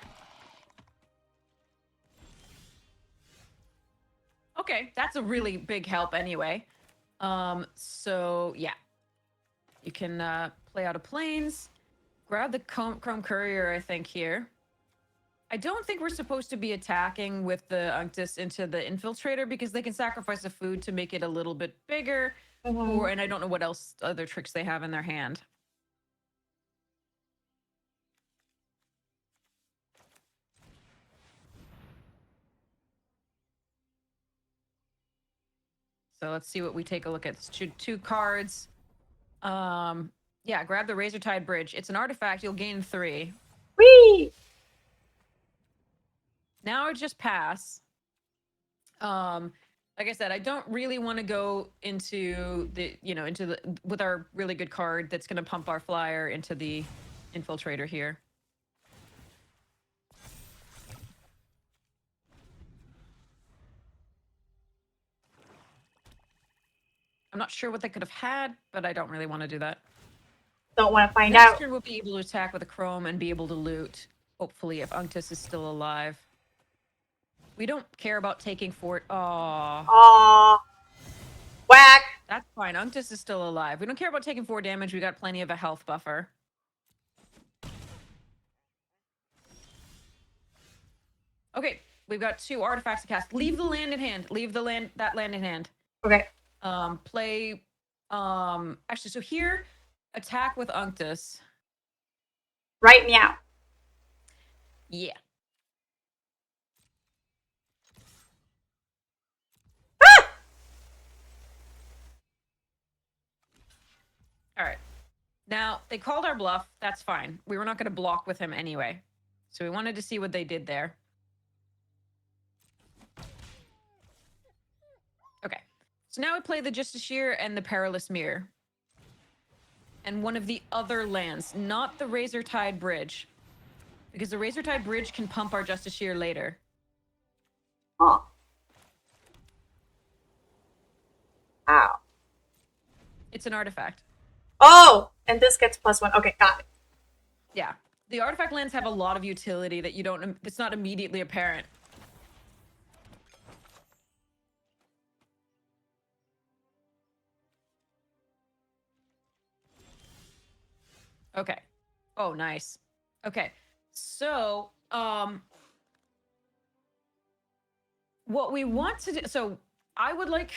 Okay, that's a really big help anyway. So yeah. You can play out of planes. Grab the Chrome Courier, I think, here. I don't think we're supposed to be attacking with the Unctus into the Infiltrator because they can sacrifice a food to make it a little bit bigger. Mm-hmm. And I don't know what else other tricks they have in their hand. So let's see what we take a look at. It's 2 cards. Yeah, grab the Razortide Bridge. It's an artifact. You'll gain 3. Whee! Now I just pass. Like I said, I don't really want to go into the, with our really good card that's going to pump our flyer into the Infiltrator here. I'm not sure what they could have had, but I don't really want to do that. Don't want to find Next out. turn we'll be able to attack with a Chrome and be able to loot, hopefully, if Unctus is still alive. We don't care about taking fort. Aww. Aww. Whack. That's fine. Unctus is still alive. We don't care about taking 4 damage. We got plenty of a health buffer. Okay, we've got 2 artifacts to cast. Leave the land in hand. Leave that land in hand. Okay. Play. Actually, so here, attack with Unctus. Right meow. Yeah. Ah! All right. Now, they called our bluff. That's fine. We were not going to block with him anyway. So we wanted to see what they did there. Okay. So now we play the Justiciar and the Perilous Mirror. And one of the other lands, not the Razortide Bridge. Because the Razortide Bridge can pump our Justiciar later. Oh. Ow. It's an artifact. Oh! And this gets +1. Okay, got it. Yeah. The artifact lands have a lot of utility that you don't... It's not immediately apparent. Okay. Oh, nice. Okay. So, what we want to do, so I would like,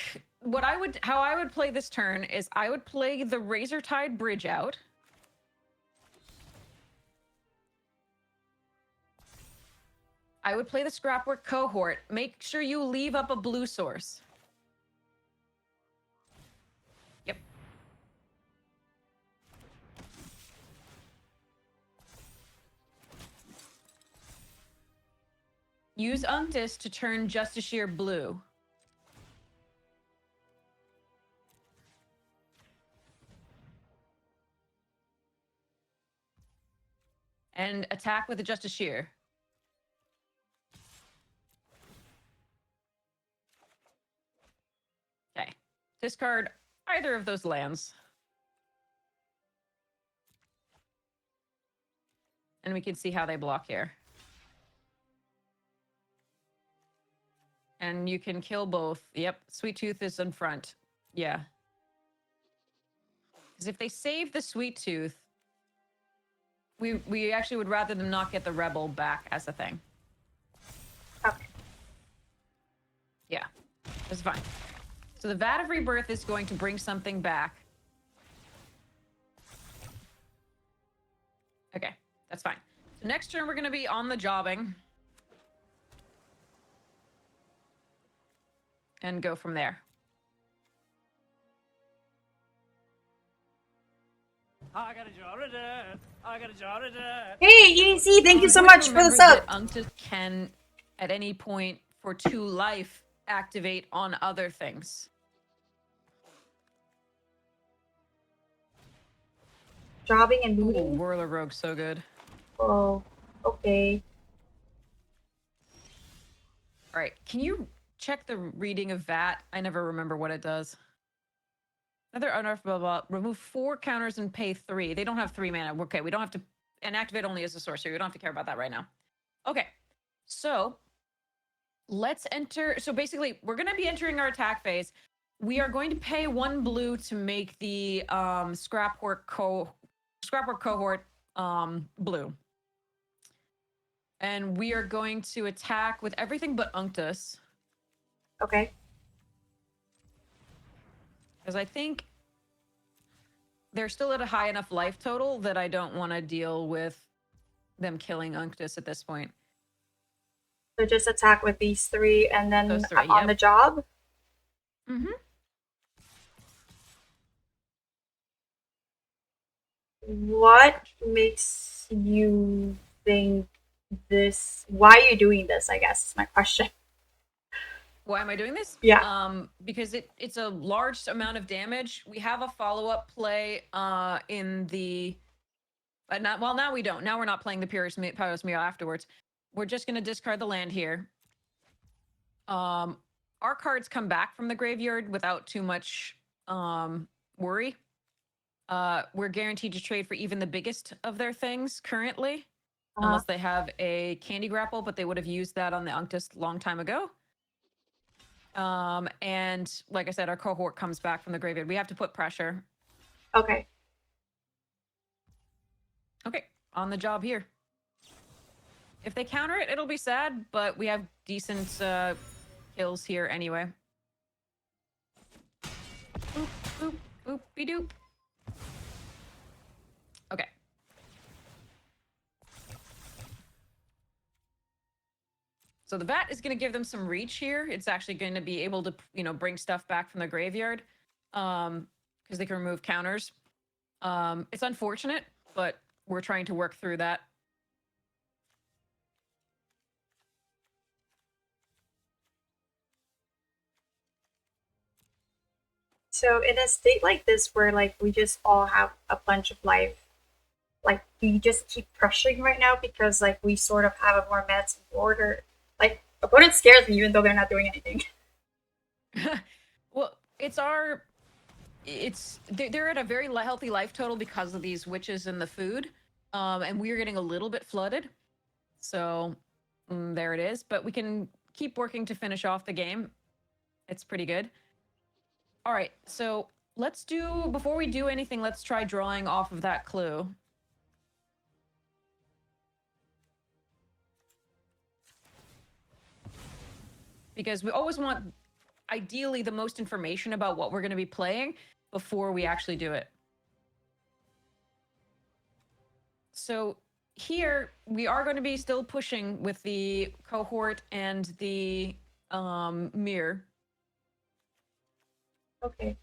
how I would play this turn is I would play the Razor Tide Bridge out. I would play the Scrapwork Cohort. Make sure you leave up a blue source. Yep. Use Unctus to turn Justiciar blue. And attack with the Justiciar. Okay. Discard either of those lands. And we can see how they block here. And you can kill both. Yep, Sweet Tooth is in front. Yeah. Because if they save the Sweet Tooth, we actually would rather them not get the Rebel back as a thing. Okay. Yeah, that's fine. So the Vat of Rebirth is going to bring something back. Okay, that's fine. So next turn, we're going to be on the jobbing. And go from there. I got a jar of dirt. I got a jar of dirt. Hey, Easy, thank you so much for the sub. Unctus can, at any point for 2 life, activate on other things. Jobbing and Ooh, looting. Whirler Rogue's so good. Oh, okay. All right, can you check the reading of Vat? I never remember what it does. Another unearthed blah, blah, remove 4 counters and pay 3. They don't have 3 mana. Okay, we don't have to, and activate only as a sorcery. We don't have to care about that right now. Okay, so let's enter. So basically, we're going to be entering our attack phase. We are going to pay 1 blue to make the Scrapwork Cohort blue. And we are going to attack with everything but Unctus. Okay. Because I think they're still at a high enough life total that I don't want to deal with them killing Unctus at this point. So just attack with these 3 and then Those 3, I'm on the job? Mm-hmm. What makes you think this? Why are you doing this, I guess, is my question. Why am I doing this? Yeah. Because it's a large amount of damage. We have a follow-up play in the... now we don't. Now we're not playing the Pyrrhus Meal afterwards. We're just going to discard the land here. Our cards come back from the graveyard without too much worry. We're guaranteed to trade for even the biggest of their things currently. Unless they have a Candy Grapple, but they would have used that on the Unctus long time ago. And like I said, our cohort comes back from the graveyard. We have to put pressure. Okay. Okay, on the job here. If they counter it, it'll be sad, but we have decent kills here anyway. Boop, boop, boop, be doop. Okay. So the Vat is going to give them some reach here. It's actually going to be able to, bring stuff back from the graveyard because they can remove counters. It's unfortunate, but we're trying to work through that. So in a state like this where like we just all have a bunch of life, like we just keep pressuring right now because like we sort of have a more mental order. Like opponent scares me even though they're not doing anything. Well, they're at a very healthy life total because of these witches and the food. And we're getting a little bit flooded. So there it is. But we can keep working to finish off the game. It's pretty good. All right, so before we do anything, let's try drawing off of that clue. because we always want, ideally, the most information about what we're going to be playing before we actually do it. So here we are going to be still pushing with the cohort and the mirror. Okay.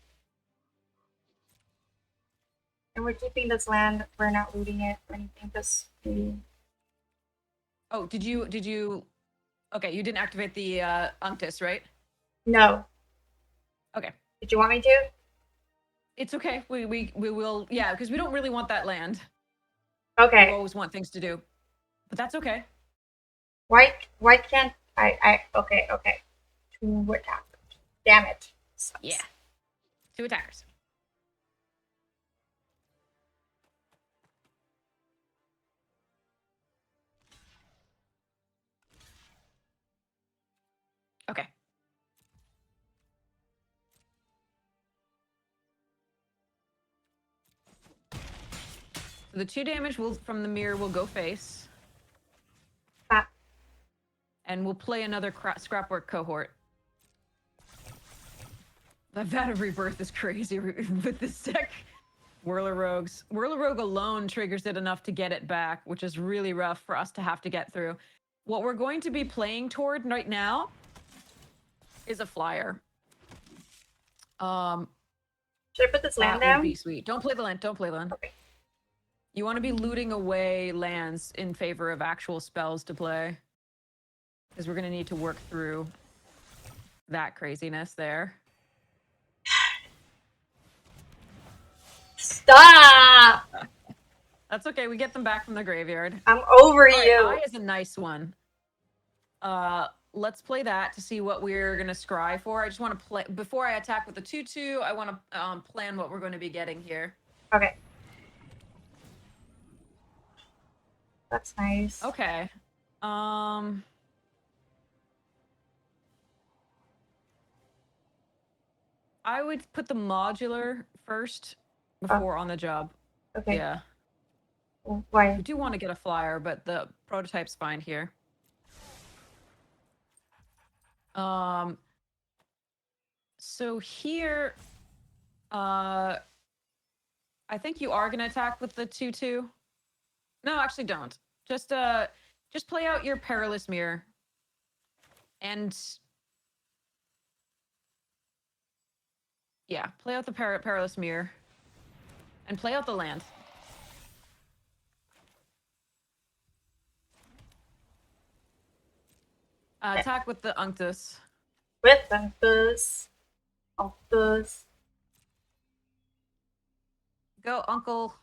And we're keeping this land. We're not looting it or anything. Just Oh, did you? Okay, you didn't activate the Unctus, right? No. Okay. Did you want me to? It's okay. We will. Yeah, because we don't really want that land. Okay. We always want things to do, but that's okay. Why can't I? Okay. 2 attackers. Damn it. Sucks. Yeah. 2 attackers. Okay. So the 2 damage will from the mirror will go face. Ah. And we'll play another scrapwork cohort. That Vat of Rebirth is crazy with this deck. Whirler Rogues. Whirler Rogue alone triggers it enough to get it back, which is really rough for us to have to get through. What we're going to be playing toward right now is a flyer. Should I put this land that down? would be sweet. Don't play the land. Don't play the land. Okay. You want to be looting away lands in favor of actual spells to play. Because we're going to need to work through that craziness there. Stop! That's okay. We get them back from the graveyard. I'm over All you. right, Eye is a nice one. Let's play that to see what we're going to scry for. I just want to play... Before I attack with the 2/2, I want to plan what we're going to be getting here. Okay. That's nice. Okay. I would put the modular first before on the job. Okay. Yeah. Why? We do want to get a flyer, but the prototype's fine here. So here, I think you are gonna attack with the 2/2. No, actually don't. Just play out your Perilous Mirror. And yeah, play out the Perilous Mirror. And play out the land. Attack with the Unctus. With Unctus. Unctus. Go, Uncle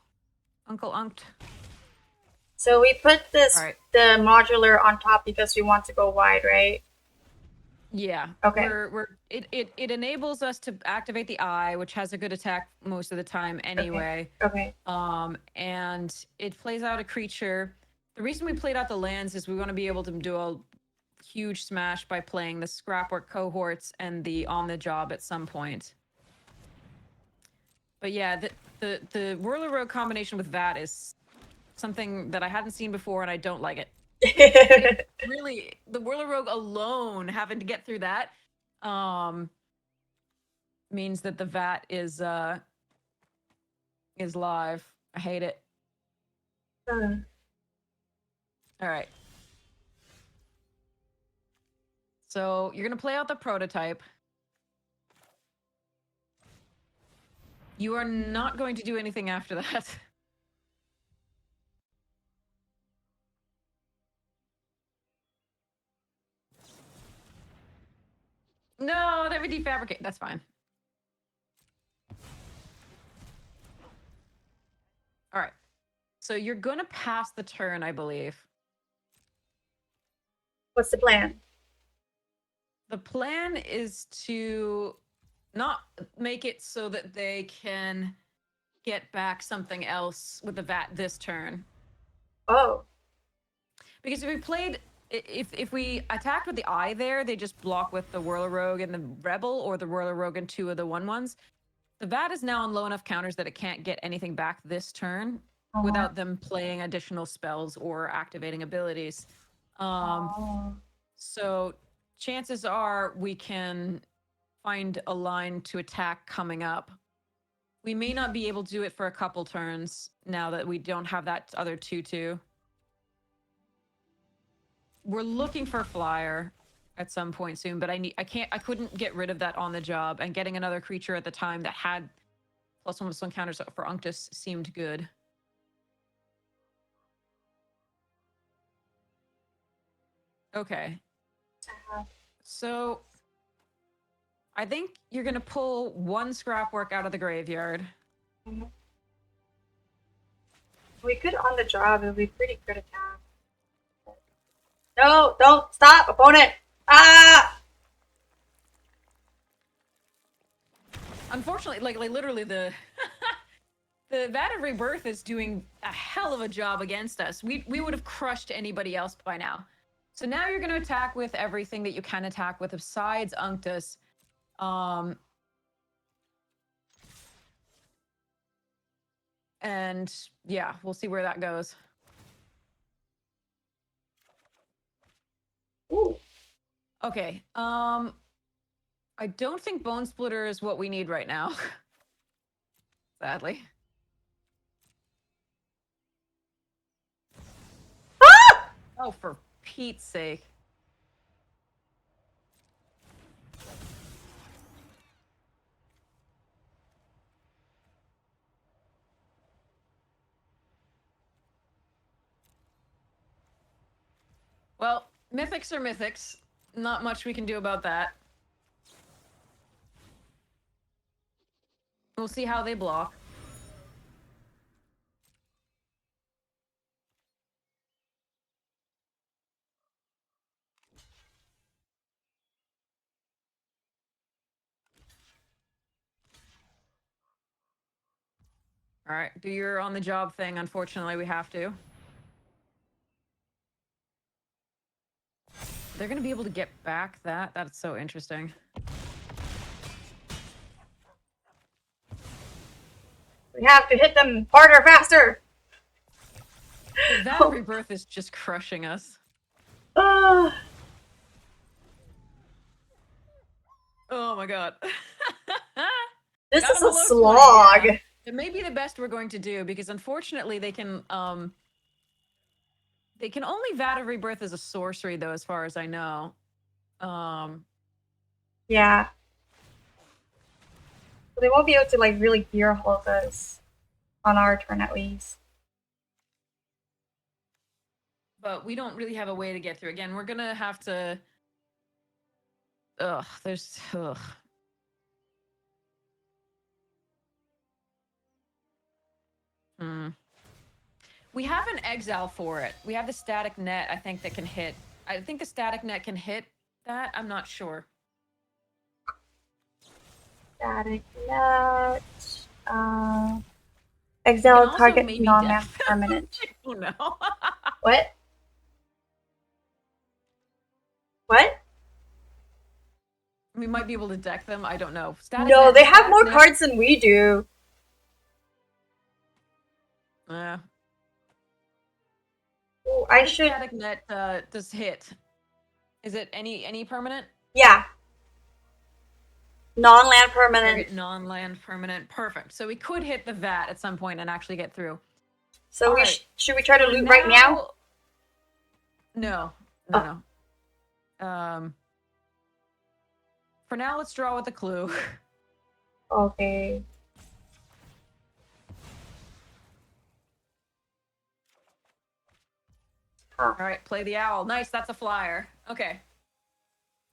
Unct. So we put this All right. the modular on top because we want to go wide, right? Yeah. Okay. It enables us to activate the eye, which has a good attack most of the time anyway. Okay. And it plays out a creature. The reason we played out the lands is we want to be able to do a huge smash by playing the scrapwork cohorts and the on the job at some point. But yeah, the Whirler Rogue combination with Vat is something that I hadn't seen before, and I don't like it. Really, the Whirler Rogue alone, having to get through that, means that the Vat is live. I hate it. All right. So you're gonna play out the prototype. You are not going to do anything after that. No, that would defabricate. That's fine. All right. So you're going to pass the turn, I believe. What's the plan? The plan is to not make it so that they can get back something else with the Vat this turn. Oh. Because if we attacked with the eye there, they just block with the Whirler Rogue and the Rebel, or the Whirler Rogue and 2 of the 1/1s. The Vat is now on low enough counters that it can't get anything back this turn without them playing additional spells or activating abilities. So chances are we can find a line to attack coming up. We may not be able to do it for a couple turns now that we don't have that other 2/2. We're looking for flyer at some point soon, but I couldn't get rid of that on the job, and getting another creature at the time that had +1/+1 counters for Unctus seemed good. Okay. So I think you're gonna pull 1 scrap work out of the graveyard. We could on the job. It would be pretty good attack. No, don't stop, opponent. Ah! Unfortunately, like literally the the Vat of Rebirth is doing a hell of a job against us. We would have crushed anybody else by now. So now you're going to attack with everything that you can attack with besides Unctus. And yeah, we'll see where that goes. Ooh. Okay. I don't think Bone Splitter is what we need right now. Sadly. Ah! Oh, for Pete's sake. Well, mythics are mythics. Not much we can do about that. We'll see how they block. All right, do your on the job thing. Unfortunately, we have to. They're going to be able to get back that. That's so interesting. We have to hit them harder, faster. That rebirth is just crushing us. Oh my god. This Got is him a below 20, slog. yeah. It may be the best we're going to do because unfortunately they can only Vat of Rebirth as a sorcery though, as far as I know. Yeah. They won't be able to like really gear hold us on our turn at least. But we don't really have a way to get through. Again, we're gonna have to. Ugh. We have an exile for it. We have the static net, I think, that can hit. I think the static net can hit that. I'm not sure. Static net. Exile target non-land permanent. Oh no. What? What? We might be able to deck them. I don't know. Static no, net, they have more net. cards than we do. Yeah. Ooh, I should. Static net does hit. Is it any permanent? Yeah. Non-land permanent. Non-land permanent. Perfect. So we could hit the Vat at some point and actually get through. So should we try to loot right now? No. For now, let's draw with a clue. Okay. All right, play the owl. Nice, that's a flyer. Okay.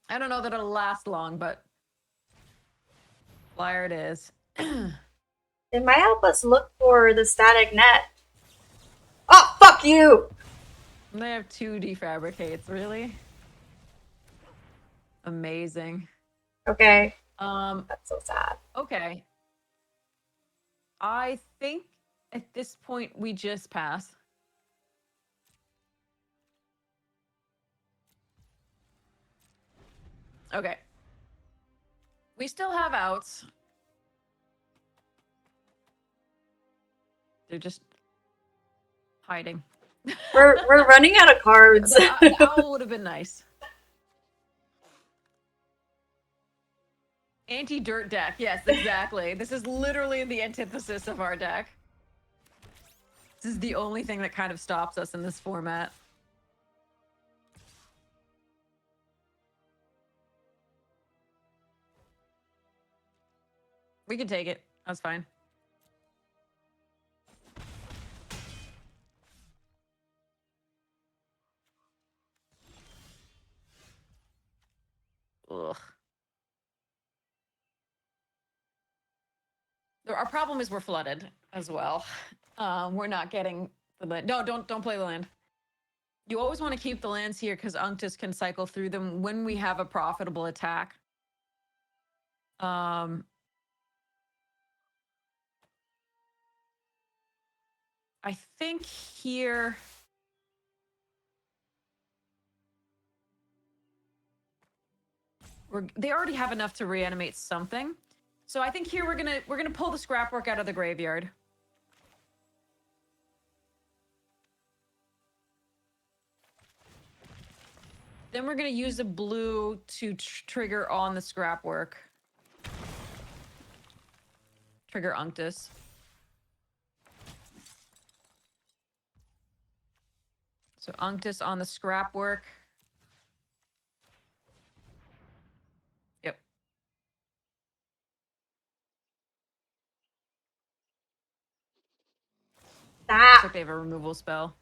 I don't know that it'll last long, but flyer it is. It might help us look for the static net. Oh, fuck you! They have 2 defabricates, really? Amazing. Okay. That's so sad. Okay. I think at this point we just pass. Okay. We still have outs. They're just hiding. We're running out of cards. The owl would have been nice. Anti-dirt deck. Yes, exactly. This is literally the antithesis of our deck. This is the only thing that kind of stops us in this format. We can take it. That's fine. Ugh. Our problem is we're flooded as well. We're not getting the land. No, don't play the land. You always want to keep the lands here because Unctus can cycle through them when we have a profitable attack. I think here. They already have enough to reanimate something. So I think here we're gonna pull the scrapwork out of the graveyard. Then we're gonna use a blue to trigger on the scrapwork. Trigger Unctus. So Unctus on the scrapwork. Yep. Looks like they have a removal spell.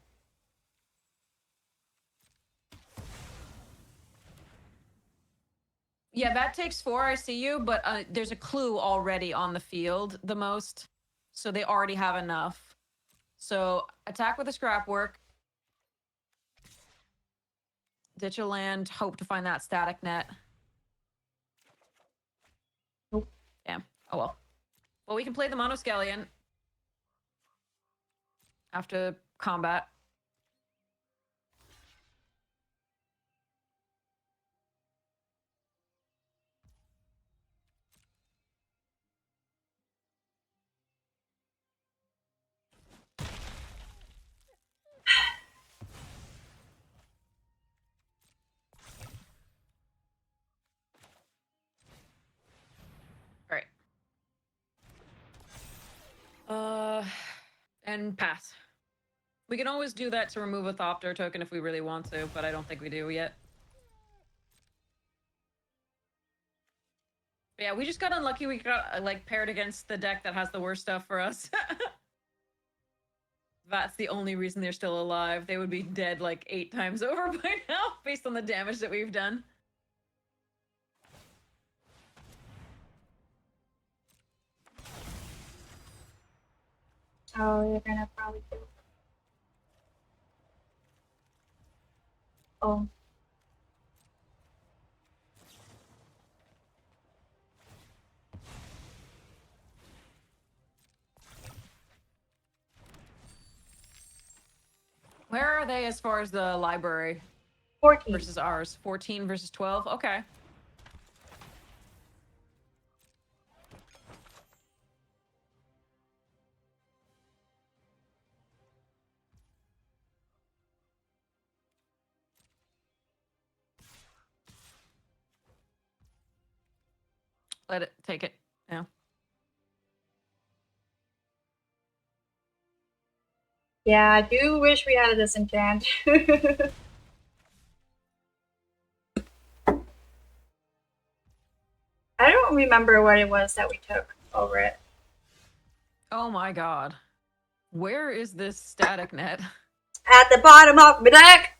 Yeah, that takes 4, I see you, but there's a clue already on the field, the most. So they already have enough. So attack with a scrapwork. Ditch a land, hope to find that static net. Nope. Damn. Oh well. Well, we can play the Monoscallion after combat. And pass. We can always do that to remove a Thopter token if we really want to, but I don't think we do yet. But yeah, we just got unlucky. We got like paired against the deck that has the worst stuff for us. That's the only reason they're still alive. They would be dead like 8 times over by now, based on the damage that we've done. Oh, you're gonna probably do. Oh. Where are they as far as the library? 14. Versus ours. 14 versus 12? Okay. Let it take it. Yeah. Yeah, I do wish we had a disenchant. I don't remember what it was that we took over it. Oh my god. Where is this static net? At the bottom of my deck!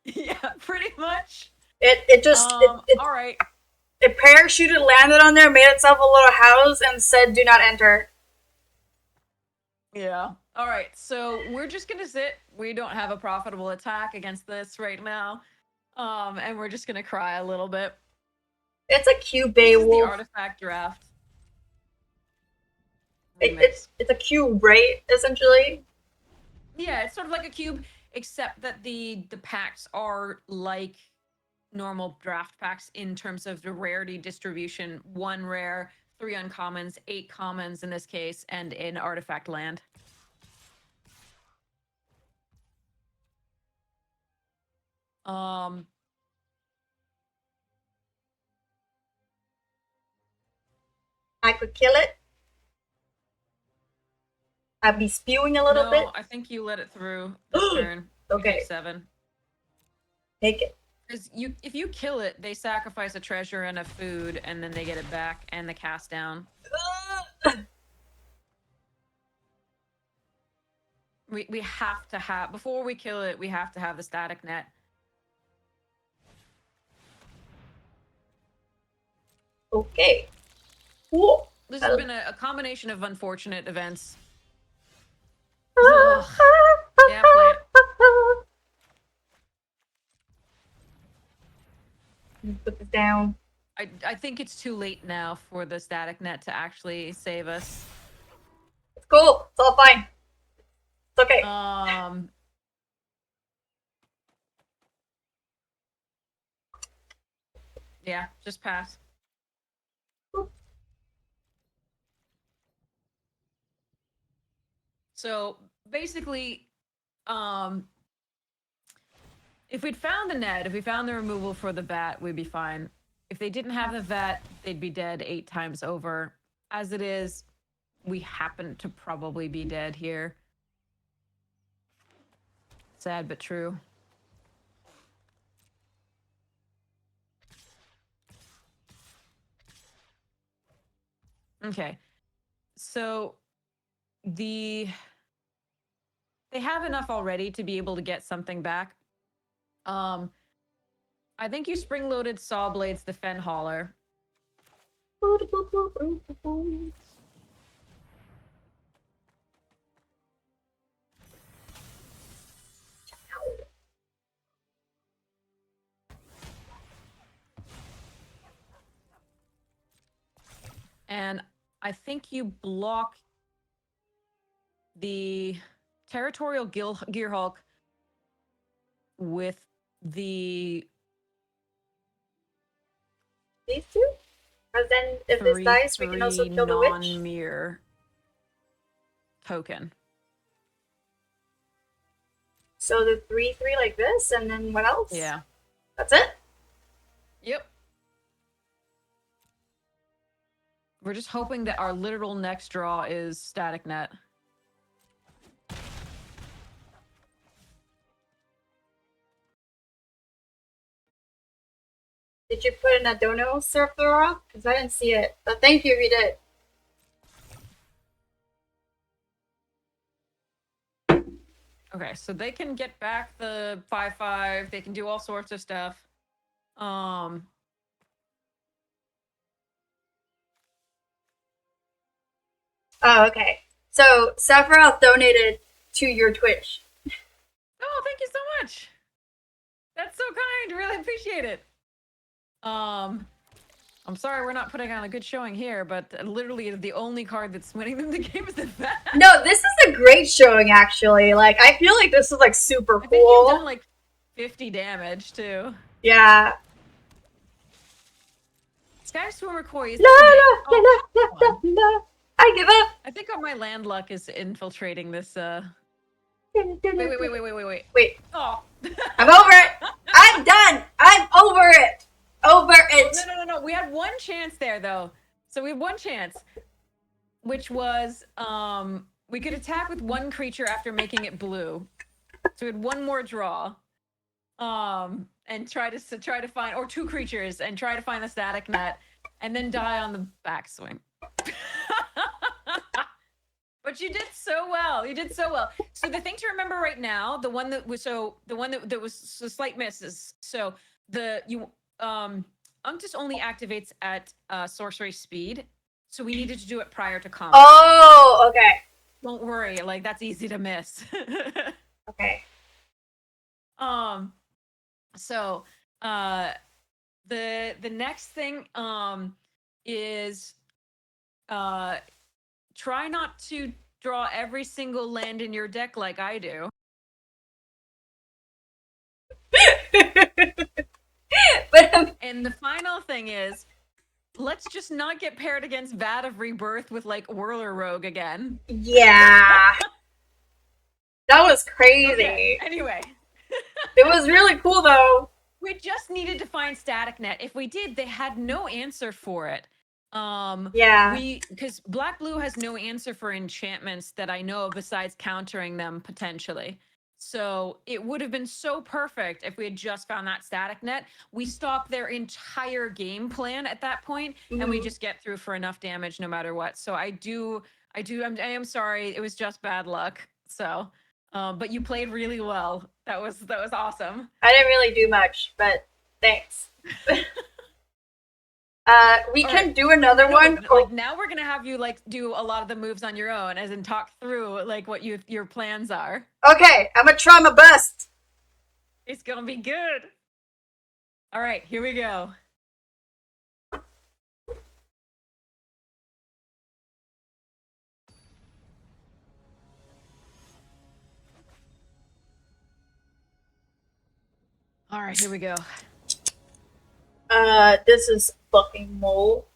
Yeah, pretty much. It just all right. It parachuted, landed on there, made itself a little house, and said, "Do not enter." Yeah. All right. So we're just gonna sit. We don't have a profitable attack against this right now, and we're just gonna cry a little bit. It's a cube This is the Beowulf. artifact draft. It's a cube, right? Essentially. Yeah, it's sort of like a cube, except that the packs are like normal draft packs in terms of the rarity distribution. 1 rare, 3 uncommons, 8 commons in this case, and an artifact land. I could kill it. I'd be spewing a little bit. No, I think you let it through this turn. You Okay. take 7. Take it. Because if you kill it, they sacrifice a treasure and a food, and then they get it back and the cast down. We have to have, before we kill it, we have to have the static net. Okay. Cool. This has been a combination of unfortunate events. Ugh. Yeah, play it. Put this down. I think it's too late now for the static net to actually save us. It's cool. It's all fine. It's okay. Yeah, just pass. So basically, if we'd found the net, if we found the removal for the vat, we'd be fine. If they didn't have the vat, they'd be dead 8 times over. As it is, we happen to probably be dead here. Sad but true. Okay. So they have enough already to be able to get something back. I think you spring-loaded saw blades the fen hauler. And I think you block the territorial Gearhulk with the... These two? Because then if this dies, we can also kill the witch. Non-mirror token. So the 3/3 like this, and then what else? Yeah. That's it? Yep. We're just hoping that our literal next draw is static net. Did you put in a dono, Surf the Rock? Because I didn't see it. But thank you if you did. Okay, so they can get back the 5/5. They can do all sorts of stuff. Oh, okay. So Sephiroth donated to your Twitch. Oh, thank you so much. That's so kind. Really appreciate it. I'm sorry we're not putting on a good showing here, but literally the only card that's winning them the game is the vat. No, this is a great showing, actually. Like, I feel like this is, like, super cool. I think you've done, like, 50 damage, too. Yeah. Sky Swimmer Koi is... I give up! I think my land luck is infiltrating this, Wait. Wait. Oh. I'm over it! I'm done! I'm over it! Over it! Oh, no. We had one chance there, though. So we had one chance, which was, we could attack with one creature after making it blue. So we had one more draw. And try to find, or 2 creatures, and try to find the static net, and then die on the backswing. But you did so well. You did so well. So the thing to remember right now, the one that was a slight misses. So Unctus only activates at sorcery speed. So we needed to do it prior to combat. Oh, okay. Don't worry, like that's easy to miss. Okay. So the next thing is try not to draw every single land in your deck like I do. And the final thing is, let's just not get paired against Vat of Rebirth with like Whirler Rogue again. Yeah. That was crazy. Okay, anyway. It was really cool though. We just needed to find static net. If we did, they had no answer for it. Yeah. Because Black Blue has no answer for enchantments that I know of besides countering them potentially. So it would have been so perfect if we had just found that static net. We stop their entire game plan at that point, and we Mhm. just get through for enough damage no matter what. So I am sorry. It was just bad luck. So, but you played really well. That was awesome. I didn't really do much, but thanks. We All can right. do another No, one. but like now we're gonna have you like do a lot of the moves on your own, as in talk through like what your plans are. Okay, I'm a trauma bust. It's gonna be good. All right, here we go. All right, here we go. This is fucking mole.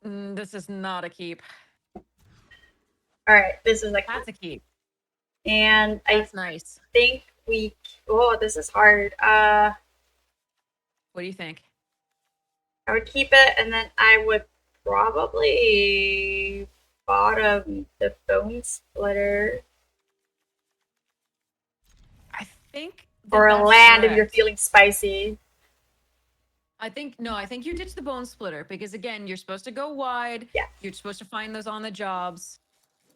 This is not a keep. All right, this is like, That's a keep. and That's nice. think we. Oh, this is hard. What do you think? I would keep it, and then I would probably bottom the bone splitter I think or a that's land if you're correct. feeling spicy. I think you ditch the bone splitter because again, you're supposed to go wide. Yeah. You're supposed to find those on the jobs.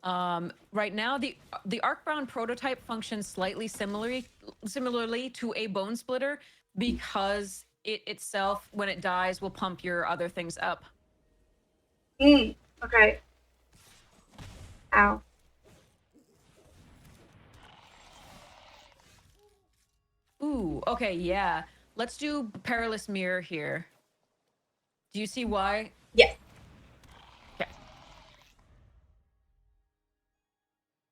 Right now, the arc-bound prototype functions slightly similarly to a bone splitter because it itself, when it dies, will pump your other things up. Okay. Ow. Ooh, okay, yeah. Let's do Perilous Mirror here. Do you see why? Yes. Okay.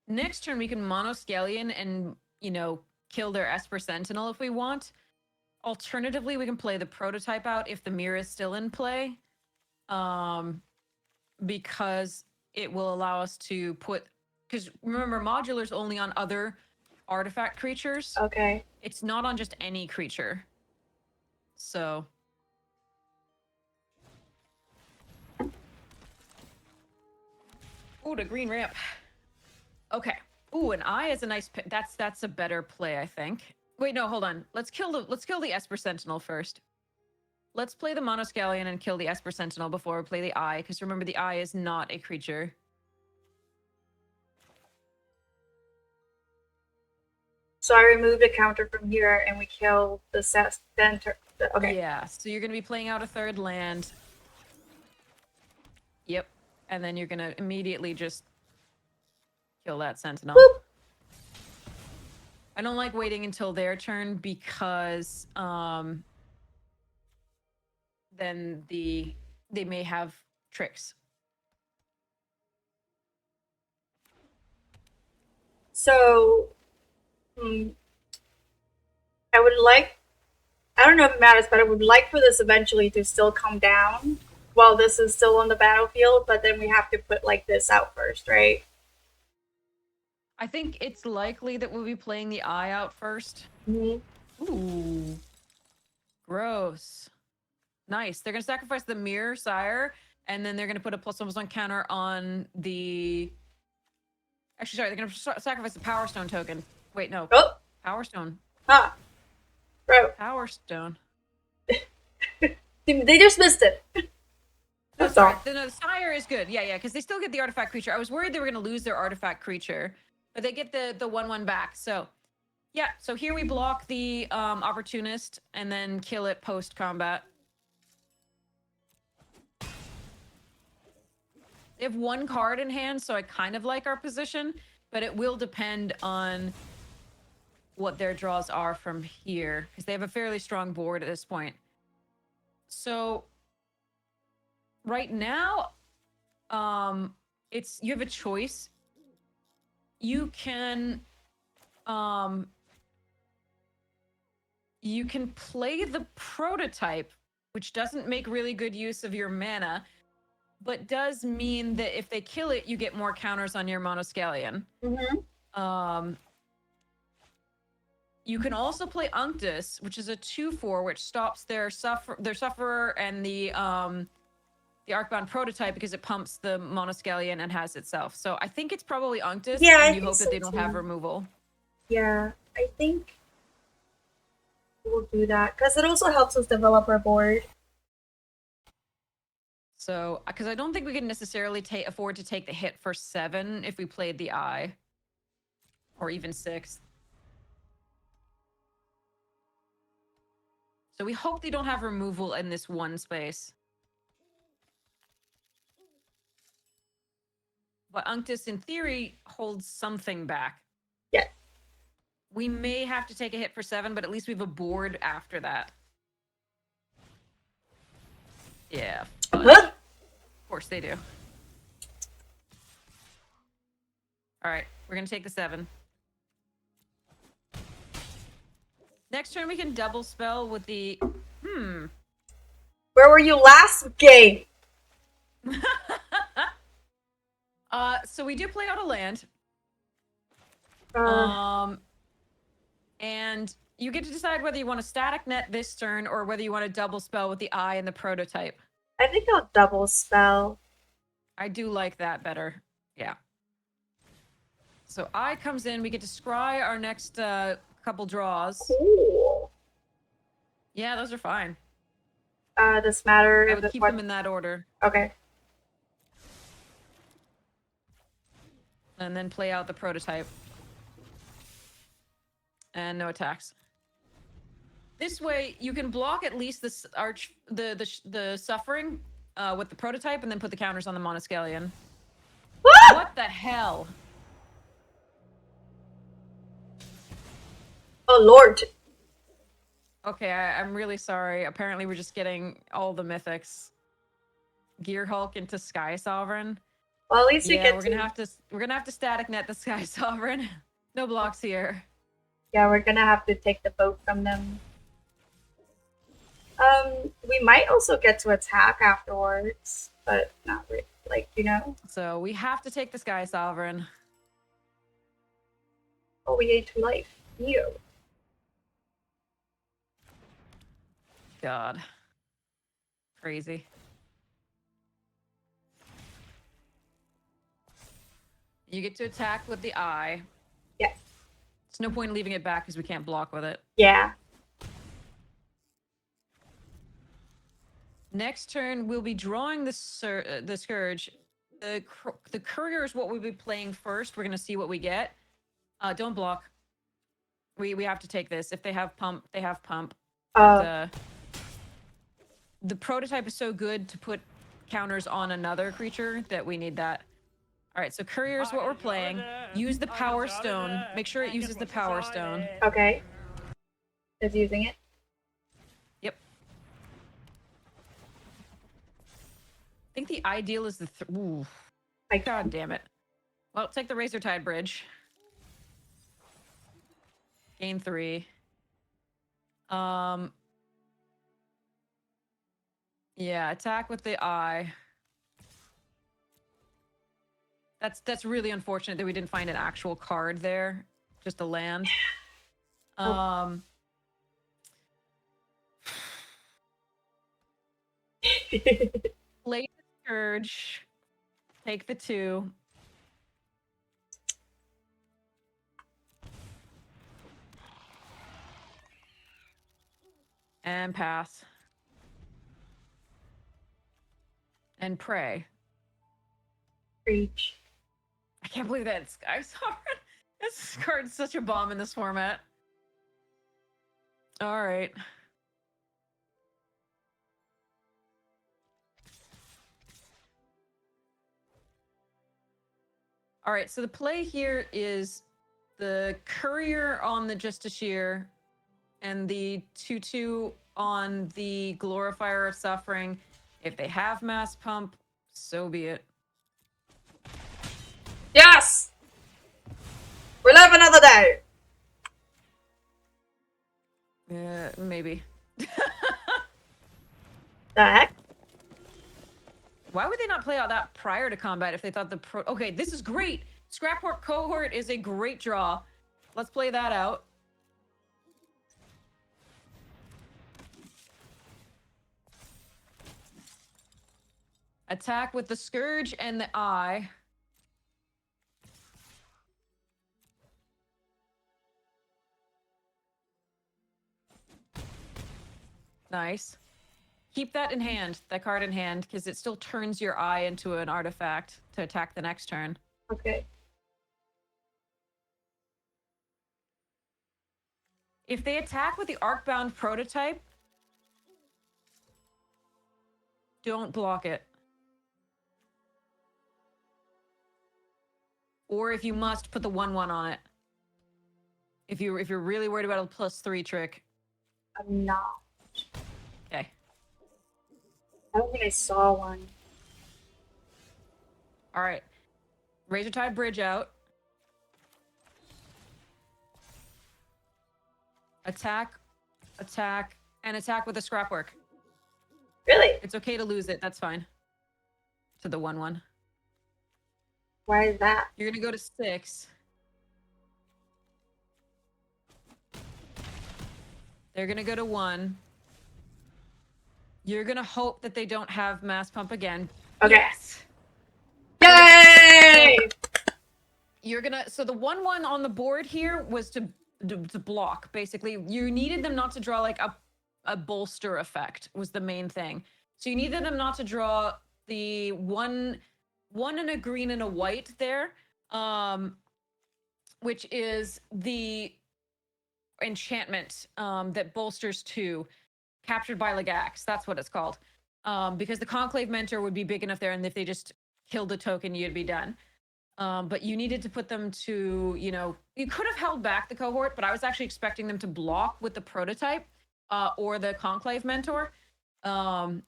Next turn, we can Monoscallion and, kill their Esper Sentinel if we want. Alternatively, we can play the prototype out if the mirror is still in play. Because it will allow us to put... Because remember, Modular's only on other artifact creatures. Okay. It's not on just any creature. So... Ooh, the green ramp. Okay. Ooh, an eye is a nice... That's a better play, I think. Wait, no, hold on. Let's kill the Esper Sentinel first. Let's play the Monoscallion and kill the Esper Sentinel before we play the eye, because remember, the eye is not a creature. So I removed a counter from here, and we killed the center. Okay. Yeah, so you're going to be playing out a third land. Yep. And then you're going to immediately just kill that Sentinel. Boop. I don't like waiting until their turn because then they may have tricks. So, I would like... I don't know if it matters, but I would like for this eventually to still come down while this is still on the battlefield, but then we have to put like this out first, right? I think it's likely that we'll be playing the eye out first. Mm-hmm. Ooh. Gross. Nice. They're going to sacrifice the mirror, sire, and then they're going to put a +1/+1 counter on the... Actually, sorry, they're going to sacrifice the Power Stone token. Wait, no. Oh. Power Stone. Huh. Bro. Power Stone. They just missed it. That's all. No, the sire is good. Yeah, because they still get the artifact creature. I was worried they were going to lose their artifact creature, but they get the 1/1 back. So, yeah. So here we block the opportunist and then kill it post combat. They have one card in hand, so I kind of like our position, but it will depend on what their draws are from here, because they have a fairly strong board at this point. So right now, you have a choice. You can play the prototype, which doesn't make really good use of your mana, but does mean that if they kill it, you get more counters on your Monoscallion. Mm-hmm. You can also play Unctus, which is a 2/4, which stops their Sufferer and the the Arcbound prototype because it pumps the Monoscallion and has itself. So I think it's probably Unctus, Yeah, I and you think hope so that they don't have too. removal. Yeah, I think we'll do that because it also helps us develop our board. So, because I don't think we can necessarily afford to take the hit for 7 if we played the Eye, or even 6. So we hope they don't have removal in this one space. But Unctus, in theory, holds something back. Yeah. We may have to take a hit for 7, but at least we have a board after that. Yeah. Fudge. Huh? Of course they do. All right, we're going to take the 7. Next turn, we can double spell with the... Where were you last game? So we do play out a land. Uh, And you get to decide whether you want to static net this turn or whether you want to double spell with the Eye and the prototype. I think I'll double spell. I do like that better. Yeah. So Eye comes in. We get to scry our next couple draws. Cool. Yeah, those are fine. Does matter I if would keep them in that order. Okay. And then play out the prototype. And no attacks. This way, you can block at least this the suffering with the prototype, and then put the counters on the Monoscallion. Ah! What the hell? Oh Lord. Okay, I'm really sorry. Apparently, we're just getting all the mythics. Gear Hulk into Sky Sovereign. Well, at least we Yeah, get we're gonna have to static net the Sky Sovereign. No blocks here. Yeah, we're gonna have to take the boat from them. We might also get to attack afterwards, but not really. Like, you know. So we have to take the Sky Sovereign. Oh, we gained 2 life. You. God. Crazy. You get to attack with the Eye. Yeah. There's no point in leaving it back because we can't block with it. Yeah. Next turn, we'll be drawing the Scourge. The Courier is what we'll be playing first. We're going to see what we get. Don't block. We have to take this. If they have pump, they have pump. But, the prototype is so good to put counters on another creature that we need that. All right, so Courier is what we're playing. Use the Power Stone. Make sure it uses the Power Stone. Okay. Is using it. Yep. I think the ideal is the... Ooh. God damn it. Well, take the Razor Tide Bridge. Gain 3. Yeah, attack with the Eye. That's really unfortunate that we didn't find an actual card there. Just a land. Play the Scourge. Take the 2. And pass. And pray. Preach. I can't believe that Sky Sovereign. This card's such a bomb in this format. All right. All right, so the play here is the Courier on the Justiciar and the 2/2 on the Glorifier of Suffering. If they have Mass Pump, so be it. Yes! We'll live another day! Yeah, maybe. The heck? Why would they not play out that prior to combat if they thought the pro... Okay, this is great! Scraport Cohort is a great draw. Let's play that out. Attack with the Scourge and the Eye. Nice. Keep that in hand, that card in hand, because it still turns your eye into an artifact to attack the next turn. Okay. If they attack with the Arcbound prototype, don't block it. Or if you must, put the 1/1 on it. If you're really worried about a +3 trick. I'm not. Okay. I don't think I saw one. All right. Razor Tide Bridge out. Attack, attack, and attack with a Scrapwork. Really? It's okay to lose it. That's fine. To the 1/1. Why is that? You're going to go to 6. They're going to go to 1. You're going to hope that they don't have Mass Pump again. Okay. Yes. Yay! You're going to... So the 1/1 on the board here was to block, basically. You needed them not to draw like a bolster effect was the main thing. So you needed them not to draw the one and a green and a white there, which is the enchantment that bolsters 2, captured by Legax. That's what it's called. Because the Conclave Mentor would be big enough there, and if they just killed a token, you'd be done. But you needed to put them to, you could have held back the cohort, but I was actually expecting them to block with the prototype or the Conclave Mentor. Then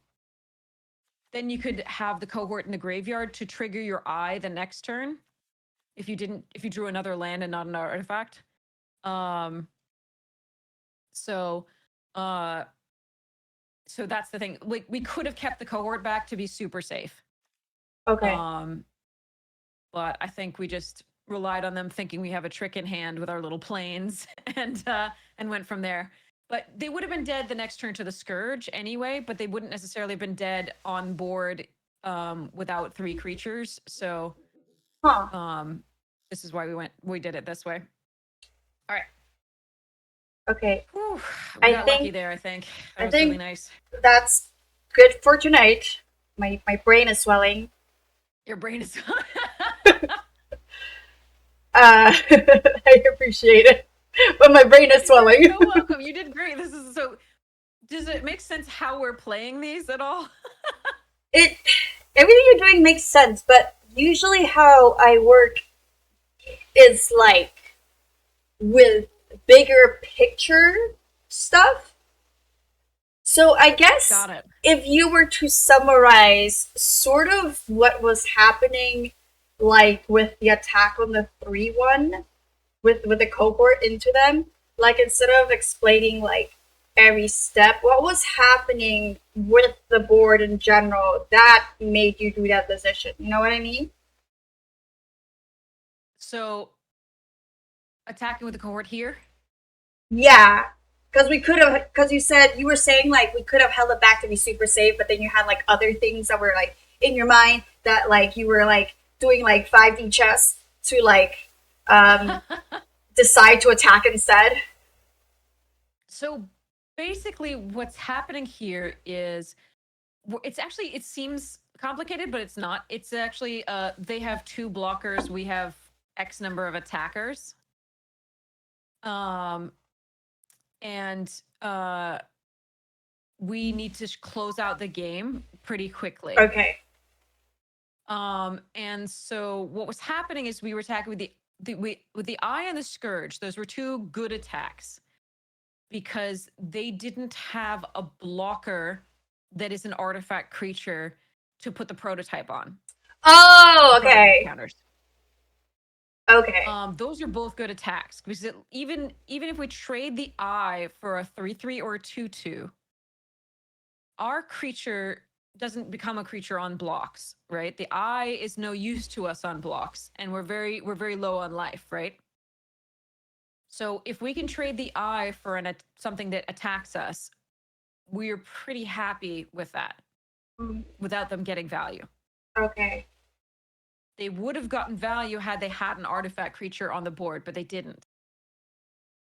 you could have the cohort in the graveyard to trigger your eye the next turn. If you drew another land and not an artifact. So that's the thing. Like, we could have kept the cohort back to be super safe. Okay. But I think we just relied on them thinking we have a trick in hand with our little planes and went from there. But they would have been dead the next turn to the Scourge anyway, but they wouldn't necessarily have been dead on board without 3 creatures. So this is why we did it this way. All right. Okay. Whew, we got lucky there, I think. That was really nice. That's good for tonight. My brain is swelling. Your brain is... I appreciate it, but my brain is swelling. You're so welcome. You did great. This is so... Does it make sense how we're playing these at all? Everything you're doing makes sense, but usually how I work is like with bigger picture stuff. So I guess if you were to summarize sort of what was happening, like with the attack on the 3/1 with the cohort into them, like instead of explaining like every step, what was happening with the board in general that made you do that decision? You know what I mean? So attacking with the cohort here? Yeah. Because you said, you were saying like we could have held it back to be super safe, but then you had like other things that were like in your mind that like you were like doing like 5D chess to like decide to attack instead. So basically what's happening here is it seems complicated, but it's not. It's actually they have 2 blockers, we have X number of attackers. And we need to close out the game pretty quickly. Okay. And so what was happening is we were attacking with the Eye and the Scourge. Those were 2 good attacks because they didn't have a blocker that is an artifact creature to put the prototype on. Oh, okay. Counters. Okay. Those are both good attacks because even if we trade the Eye for a 3/3 or a 2/2, our creature doesn't become a creature on blocks, right? The Eye is no use to us on blocks, and we're very low on life, right? So if we can trade the Eye for something that attacks us, we're pretty happy with that without them getting value. Okay. They would have gotten value had they had an artifact creature on the board, but they didn't.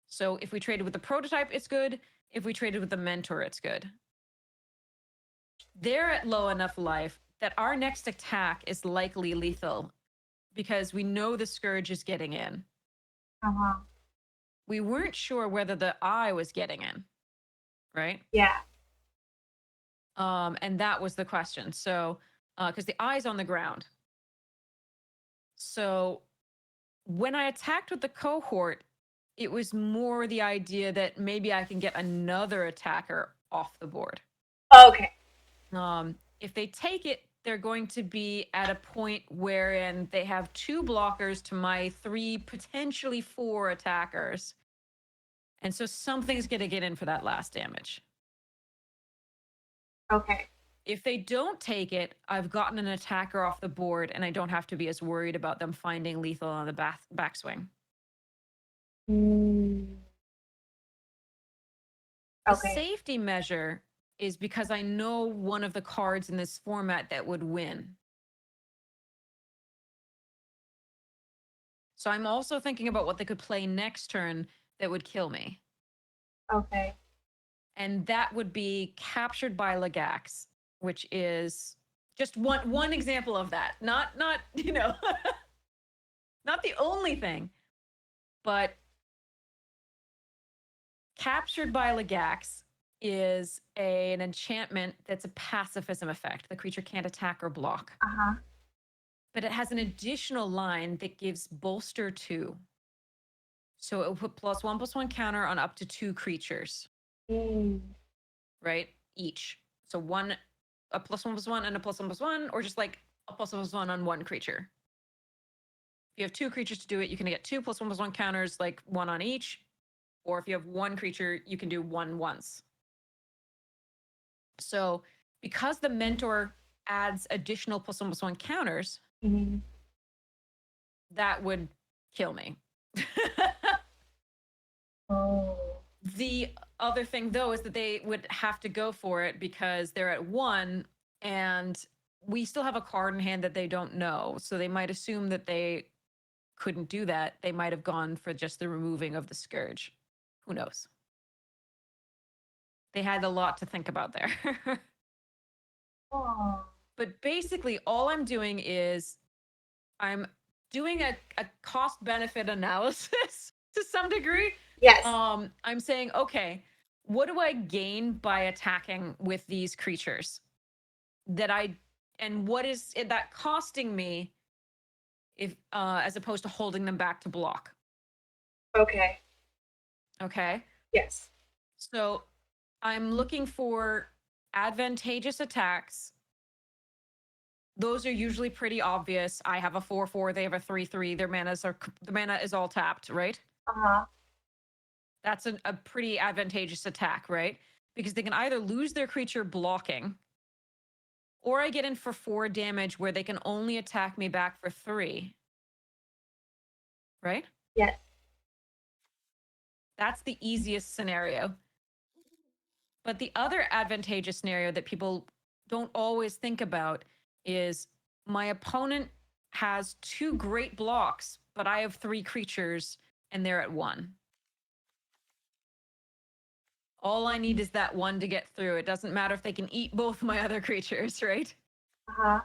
So if we traded with the prototype, it's good. If we traded with the mentor, it's good. They're at low enough life that our next attack is likely lethal because we know the Scourge is getting in. Uh-huh. We weren't sure whether the eye was getting in, right? Yeah. And that was the question. So, because the eye's on the ground. So when I attacked with the cohort, it was more the idea that maybe I can get another attacker off the board. Okay. If they take it, they're going to be at a point wherein they have 2 blockers to my 3, potentially 4 attackers. And so something's going to get in for that last damage. Okay. If they don't take it, I've gotten an attacker off the board and I don't have to be as worried about them finding lethal on the backswing. Mm. The Okay. safety measure is because I know one of the cards in this format that would win. So I'm also thinking about what they could play next turn that would kill me. Okay. And that would be Captured by Lagax, which is just one example of that. Not you know, not the only thing, but Captured by Lagax is an enchantment that's a pacifism effect. The creature can't attack or block. Uh-huh. But it has an additional line that gives bolster 2. So it will put +1/+1 counter on up to 2 creatures, Mm. right? Each. So a +1/+1 and a +1/+1, or just like a +1/+1 on 1 creature. If you have 2 creatures to do it, you can get 2 +1/+1 counters, like 1 on each. Or if you have 1 creature, you can do 1 once. So because the mentor adds additional +1/+1 counters, Mm-hmm. that would kill me. Oh. The other thing, though, is that they would have to go for it because they're at 1 and we still have a card in hand that they don't know. So they might assume that they couldn't do that. They might have gone for just the removing of the Scourge. Who knows? They had a lot to think about there. Oh. But basically, all I'm doing is I'm doing a cost benefit analysis to some degree. Yes. I'm saying, okay, what do I gain by attacking with these creatures and what is that costing me if as opposed to holding them back to block? Okay. Okay. Yes. So I'm looking for advantageous attacks. Those are usually pretty obvious. I have a 4/4, they have a 3/3. The mana is all tapped, right? Uh-huh. That's a pretty advantageous attack, right? Because they can either lose their creature blocking, or I get in for 4 damage where they can only attack me back for 3. Right? Yes. That's the easiest scenario. But the other advantageous scenario that people don't always think about is my opponent has 2 great blocks, but I have 3 creatures and they're at 1. All I need is that 1 to get through. It doesn't matter if they can eat both my other creatures, right? Uh-huh.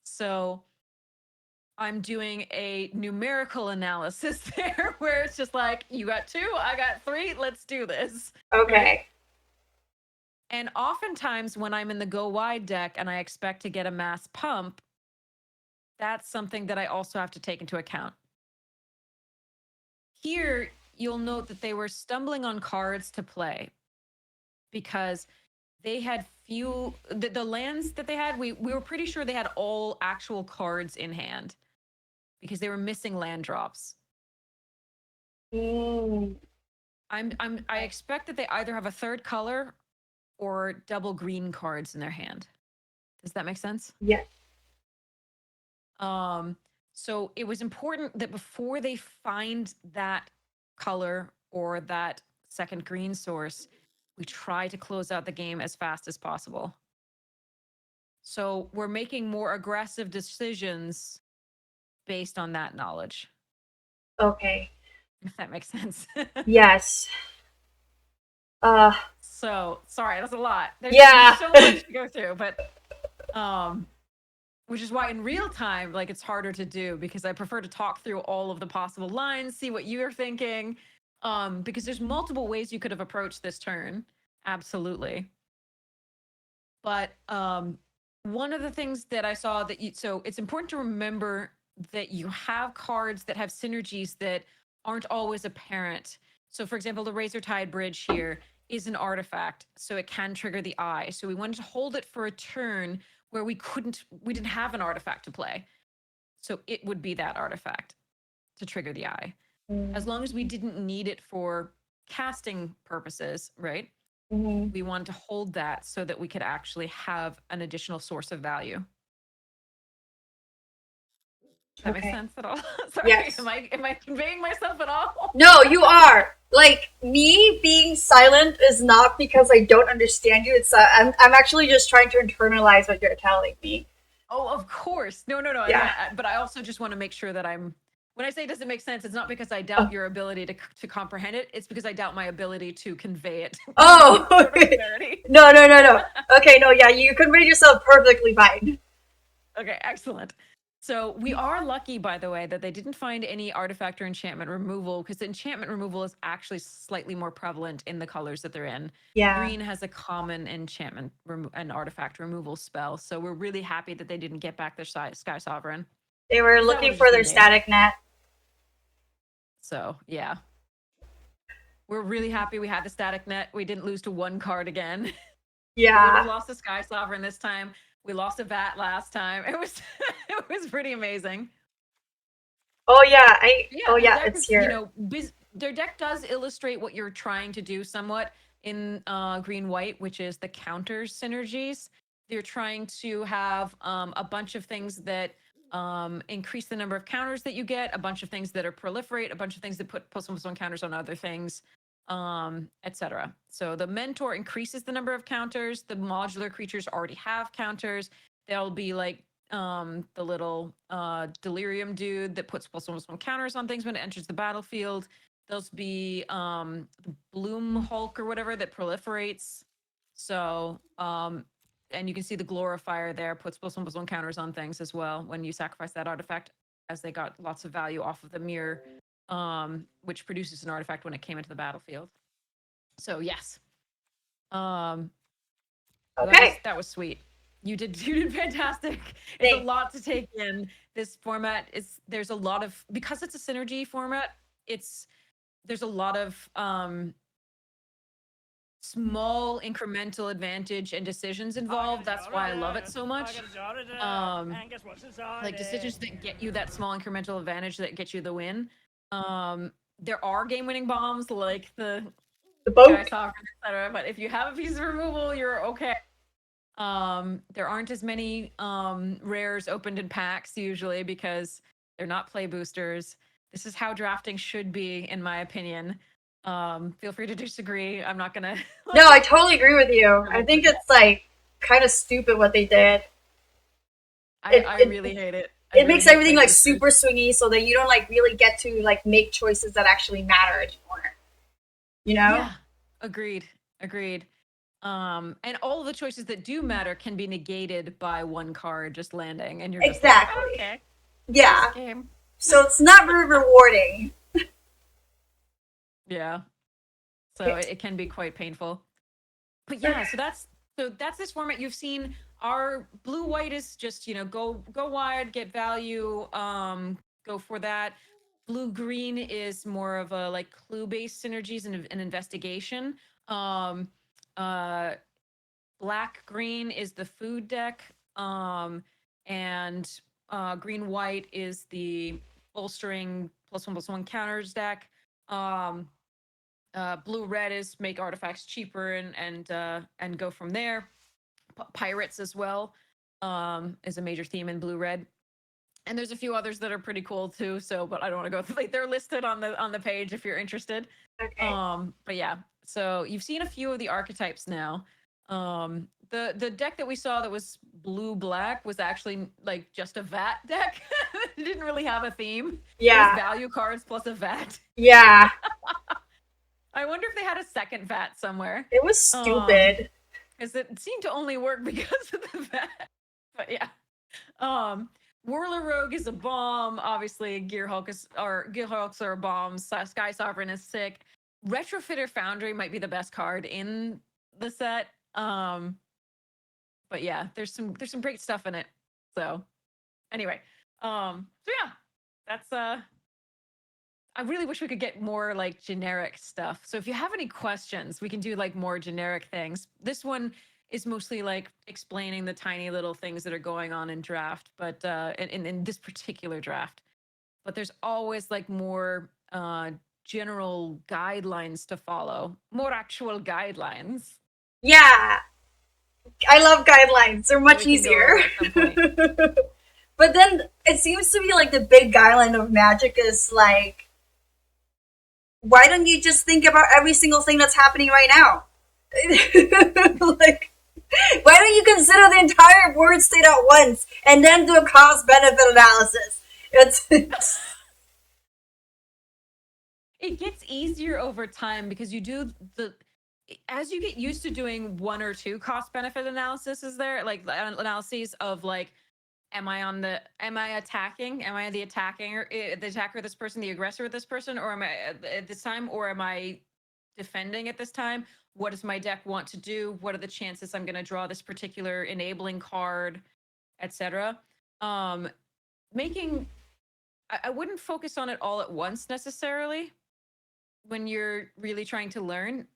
So I'm doing a numerical analysis there where it's just like, you got 2, I got 3, let's do this. Okay. Right? And oftentimes when I'm in the go wide deck and I expect to get a mass pump, that's something that I also have to take into account. Here, you'll note that they were stumbling on cards to play because they had the lands that they had, we were pretty sure they had all actual cards in hand because they were missing land drops. Mm. I expect that they either have a 3rd color or double green cards in their hand. Does that make sense? Yes. So it was important that before they find that color or that 2nd green source, we try to close out the game as fast as possible. So we're making more aggressive decisions based on that knowledge. Okay. If that makes sense. Yes. So sorry, that's a lot. There's Yeah. so much to go through, but which is why in real time, like it's harder to do because I prefer to talk through all of the possible lines, see what you're thinking. Because there's multiple ways you could have approached this turn. Absolutely. But one of the things that I saw that so it's important to remember that you have cards that have synergies that aren't always apparent. So for example, the Razor Tide Bridge here is an artifact, so it can trigger the eye. So we wanted to hold it for a turn where we didn't have an artifact to play. So it would be that artifact to trigger the eye. As long as we didn't need it for casting purposes, right? Mm-hmm. We wanted to hold that so that we could actually have an additional source of value. Does that make sense at all? Sorry, yes. am I conveying myself at all? No, you are. Like, me being silent is not because I don't understand you. It's I'm actually just trying to internalize what you're telling me. Oh, of course. No. Yeah. But I also just want to make sure that when I say it doesn't make sense, it's not because I doubt your ability to comprehend it. It's because I doubt my ability to convey it. Oh, no. Okay, no, yeah, you conveyed yourself perfectly fine. Okay, excellent. So we are lucky, by the way, that they didn't find any artifact or enchantment removal because enchantment removal is actually slightly more prevalent in the colors that they're in. Yeah. Green has a common enchantment and artifact removal spell. So we're really happy that they didn't get back their Sky Sovereign. They were looking for their static net. So, yeah. We're really happy we had the static net. We didn't lose to one card again. Yeah. We would have lost the Sky Sovereign this time. We lost a Vat last time. It was pretty amazing. Oh yeah, it's here. You know, their deck does illustrate what you're trying to do somewhat in green white, which is the counters synergies. They're trying to have a bunch of things that increase the number of counters that you get, a bunch of things that are proliferate, a bunch of things that put +1/+1 counters on other things, etc. So the mentor increases the number of counters. The modular creatures already have counters. They'll be like the little delirium dude that puts +1/+1 counters on things when it enters the battlefield. There'll be the Bloom Hulk or whatever that proliferates. So and you can see the glorifier there puts +1/+1 counters on things as well when you sacrifice that artifact, as they got lots of value off of the mirror, which produces an artifact when it came into the battlefield. So yes. Okay. That was sweet. You did fantastic. It's Thanks. a lot to take in. This format there's a lot of, because it's a synergy format, there's a lot of small incremental advantage and decisions involved. That's why I love it so much. Like decisions that get you that small incremental advantage that get you the win. There are game-winning bombs like the boat, etc. But if you have a piece of removal, you're okay. There aren't as many rares opened in packs usually because they're not play boosters. This is how drafting should be, in my opinion. Feel free to disagree. I'm not gonna. No, I totally agree with you. I think it's like kind of stupid what they did. I really hate it. It makes everything like super swingy, so that you don't like really get to like make choices that actually matter anymore. You know? Yeah. Agreed. And all of the choices that do matter can be negated by one card just landing, and you're just exactly like, okay. Yeah. So it's not very rewarding. Yeah. So it can be quite painful. But yeah, so that's this format. You've seen our blue white is just, go wide, get value, go for that. Blue green is more of a like clue based synergies and an investigation. Black green is the food deck. And green white is the bolstering +1/+1 counters deck. Blue red is make artifacts cheaper and go from there. Pirates as well is a major theme in blue red, and there's a few others that are pretty cool too. So, but I don't want to go through. Like, they're listed on the page if you're interested. Okay. But yeah, so you've seen a few of the archetypes now. The deck that we saw that was blue-black was actually like just a VAT deck. It didn't really have a theme. Yeah. It was value cards plus a VAT. Yeah. I wonder if they had a second VAT somewhere. It was stupid. Because it seemed to only work because of the VAT. But yeah. Whirler Rogue is a bomb. Obviously, Gearhulks are bombs. Sky Sovereign is sick. Retrofitter Foundry might be the best card in the set. But yeah, there's some great stuff in it. So anyway, so yeah, that's I really wish we could get more like generic stuff. So if you have any questions, we can do like more generic things. This one is mostly like explaining the tiny little things that are going on in draft, but in this particular draft. But there's always like more general guidelines to follow, more actual guidelines. Yeah. I love guidelines. They're much easier. But then it seems to be like the big guideline of Magic is like, why don't you just think about every single thing that's happening right now? Like, why don't you consider the entire board state at once and then do a cost-benefit analysis? It gets easier over time because you do as you get used to doing one or two cost-benefit analyses, like analyses of like, am I attacking? Am I the attacker of this person, the aggressor of this person, or am I at this time, or am I defending at this time? What does my deck want to do? What are the chances I'm going to draw this particular enabling card, etc. I wouldn't focus on it all at once necessarily when you're really trying to learn.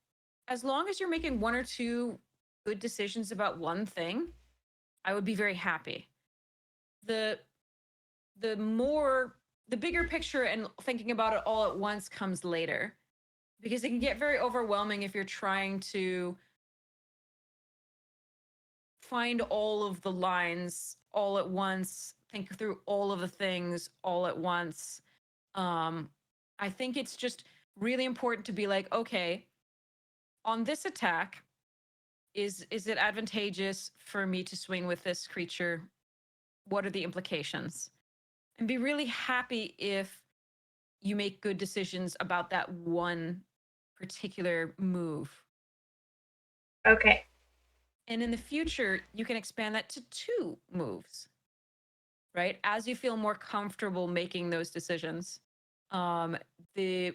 As long as you're making one or two good decisions about one thing, I would be very happy. The bigger picture and thinking about it all at once comes later, because it can get very overwhelming if you're trying to find all of the lines all at once, think through all of the things all at once. I think it's just really important to be like, okay, on this attack, is it advantageous for me to swing with this creature? What are the implications? And be really happy if you make good decisions about that one particular move. Okay. And in the future, you can expand that to 2 moves, right? As you feel more comfortable making those decisions, they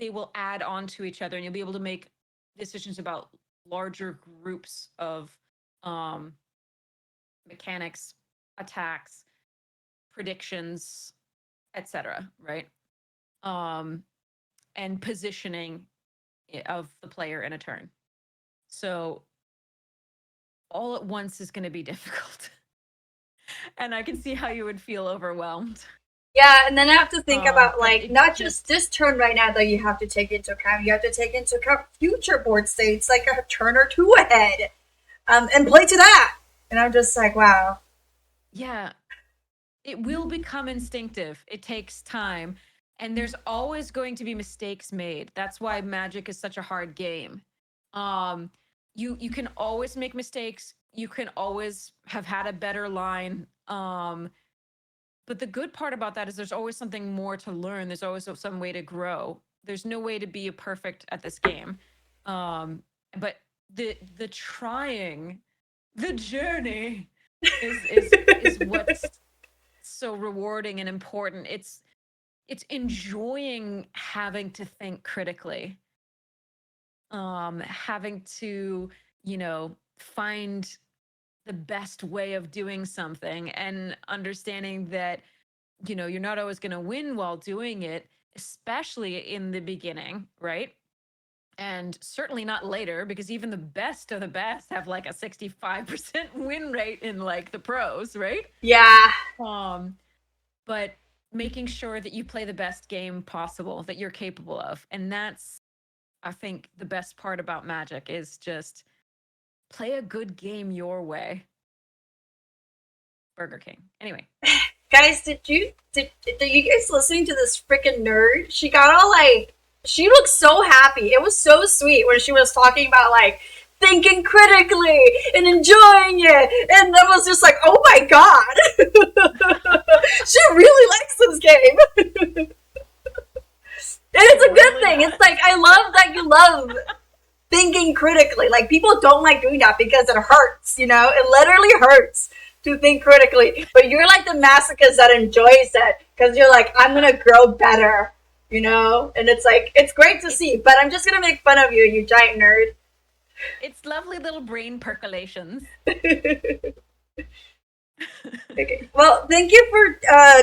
will add on to each other, and you'll be able to make decisions about larger groups of mechanics, attacks, predictions, etc., right? And positioning of the player in a turn. So all at once is going to be difficult. And I can see how you would feel overwhelmed. Yeah, and then I have to think about like not just this turn right now that you have to take into account. You have to take into account future board states like a turn or 2 ahead, and play to that. And I'm just like, wow. Yeah, it will become instinctive. It takes time, and there's always going to be mistakes made. That's why Magic is such a hard game. You can always make mistakes. You can always have had a better line. But the good part about that is there's always something more to learn. There's always some way to grow. There's no way to be perfect at this game. But the trying, the journey is what's so rewarding and important. It's enjoying having to think critically. Having to, find the best way of doing something, and understanding that, you're not always going to win while doing it, especially in the beginning, right? And certainly not later, because even the best of the best have like a 65% win rate in like the pros, right? Yeah. But making sure that you play the best game possible that you're capable of. And that's, I think, the best part about Magic is just play a good game your way. Burger King. Anyway. Guys, did you guys listening to this freaking nerd? She got all like, she looked so happy. It was so sweet when she was talking about like, thinking critically and enjoying it. And I was just like, oh my god, she really likes this game. And it's a good thing. It's like, I love that you love thinking critically. Like, people don't like doing that because it hurts, you know? It literally hurts to think critically. But you're like the masochist that enjoys it because you're like, I'm going to grow better, you know? And it's like, it's great to see. But I'm just going to make fun of you, you giant nerd. It's lovely little brain percolations. Okay. Well, thank you for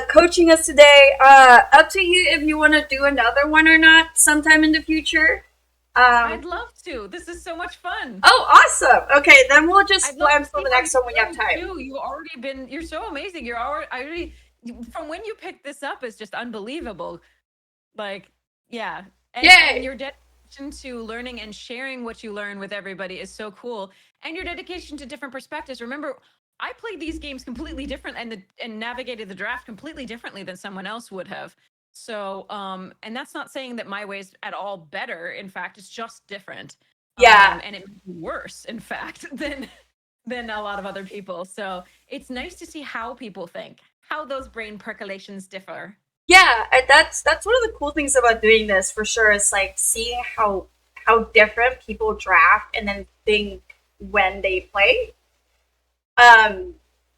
coaching us today. Up to you if you want to do another one or not sometime in the future. I'd love to. This is so much fun. Oh, awesome. Okay, then we'll just plan for the next one when you have time. You're so amazing. From when you picked this up is just unbelievable. Like, yeah. And your dedication to learning and sharing what you learn with everybody is so cool. And your dedication to different perspectives. Remember, I played these games completely different and navigated the draft completely differently than someone else would have. So, and that's not saying that my way is at all better. In fact, it's just different. Yeah. And it may be worse, in fact, than a lot of other people. So it's nice to see how people think, how those brain percolations differ. Yeah, that's one of the cool things about doing this for sure. Is like seeing how different people draft and then think when they play.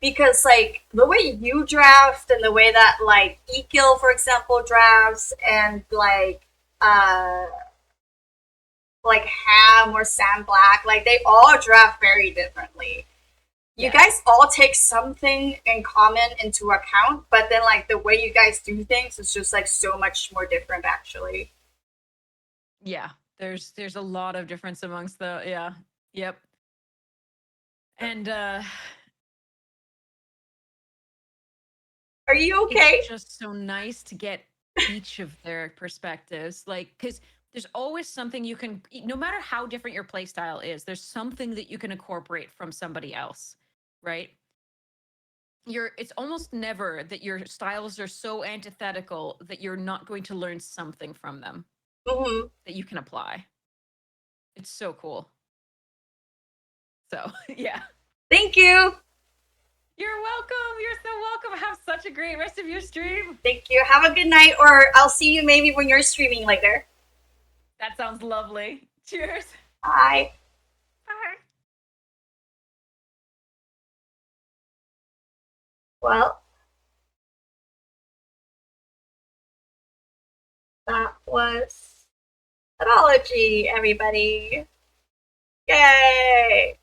Because like the way you draft and the way that like Ekil, for example, drafts and like Ham or Sam Black, like they all draft very differently. You guys all take something in common into account, but then like the way you guys do things is just like so much more different actually. Yeah, there's a lot of difference amongst yep. And are you okay? It's just so nice to get each of their perspectives, like, because there's always something you can, no matter how different your play style is, there's something that you can incorporate from somebody else, right? It's almost never that your styles are so antithetical that you're not going to learn something from them that you can apply. It's so cool. So, yeah. Thank you. You're welcome. You're so welcome. Have such a great rest of your stream. Thank you. Have a good night, or I'll see you maybe when you're streaming later. That sounds lovely. Cheers. Bye. Bye. Well, that was Headology, everybody. Yay!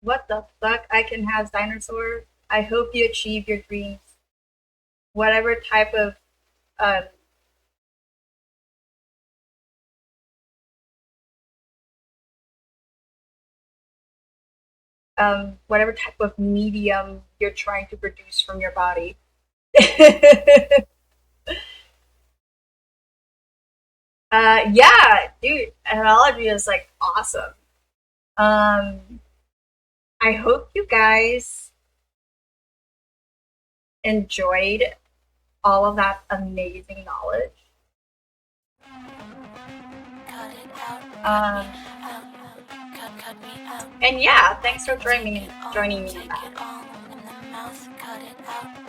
What the fuck? I can have dinosaur. I hope you achieve your dreams. Whatever type of whatever type of medium you're trying to produce from your body. Yeah, dude, analogy is like awesome. I hope you guys enjoyed all of that amazing knowledge. And yeah, thanks for joining me in that.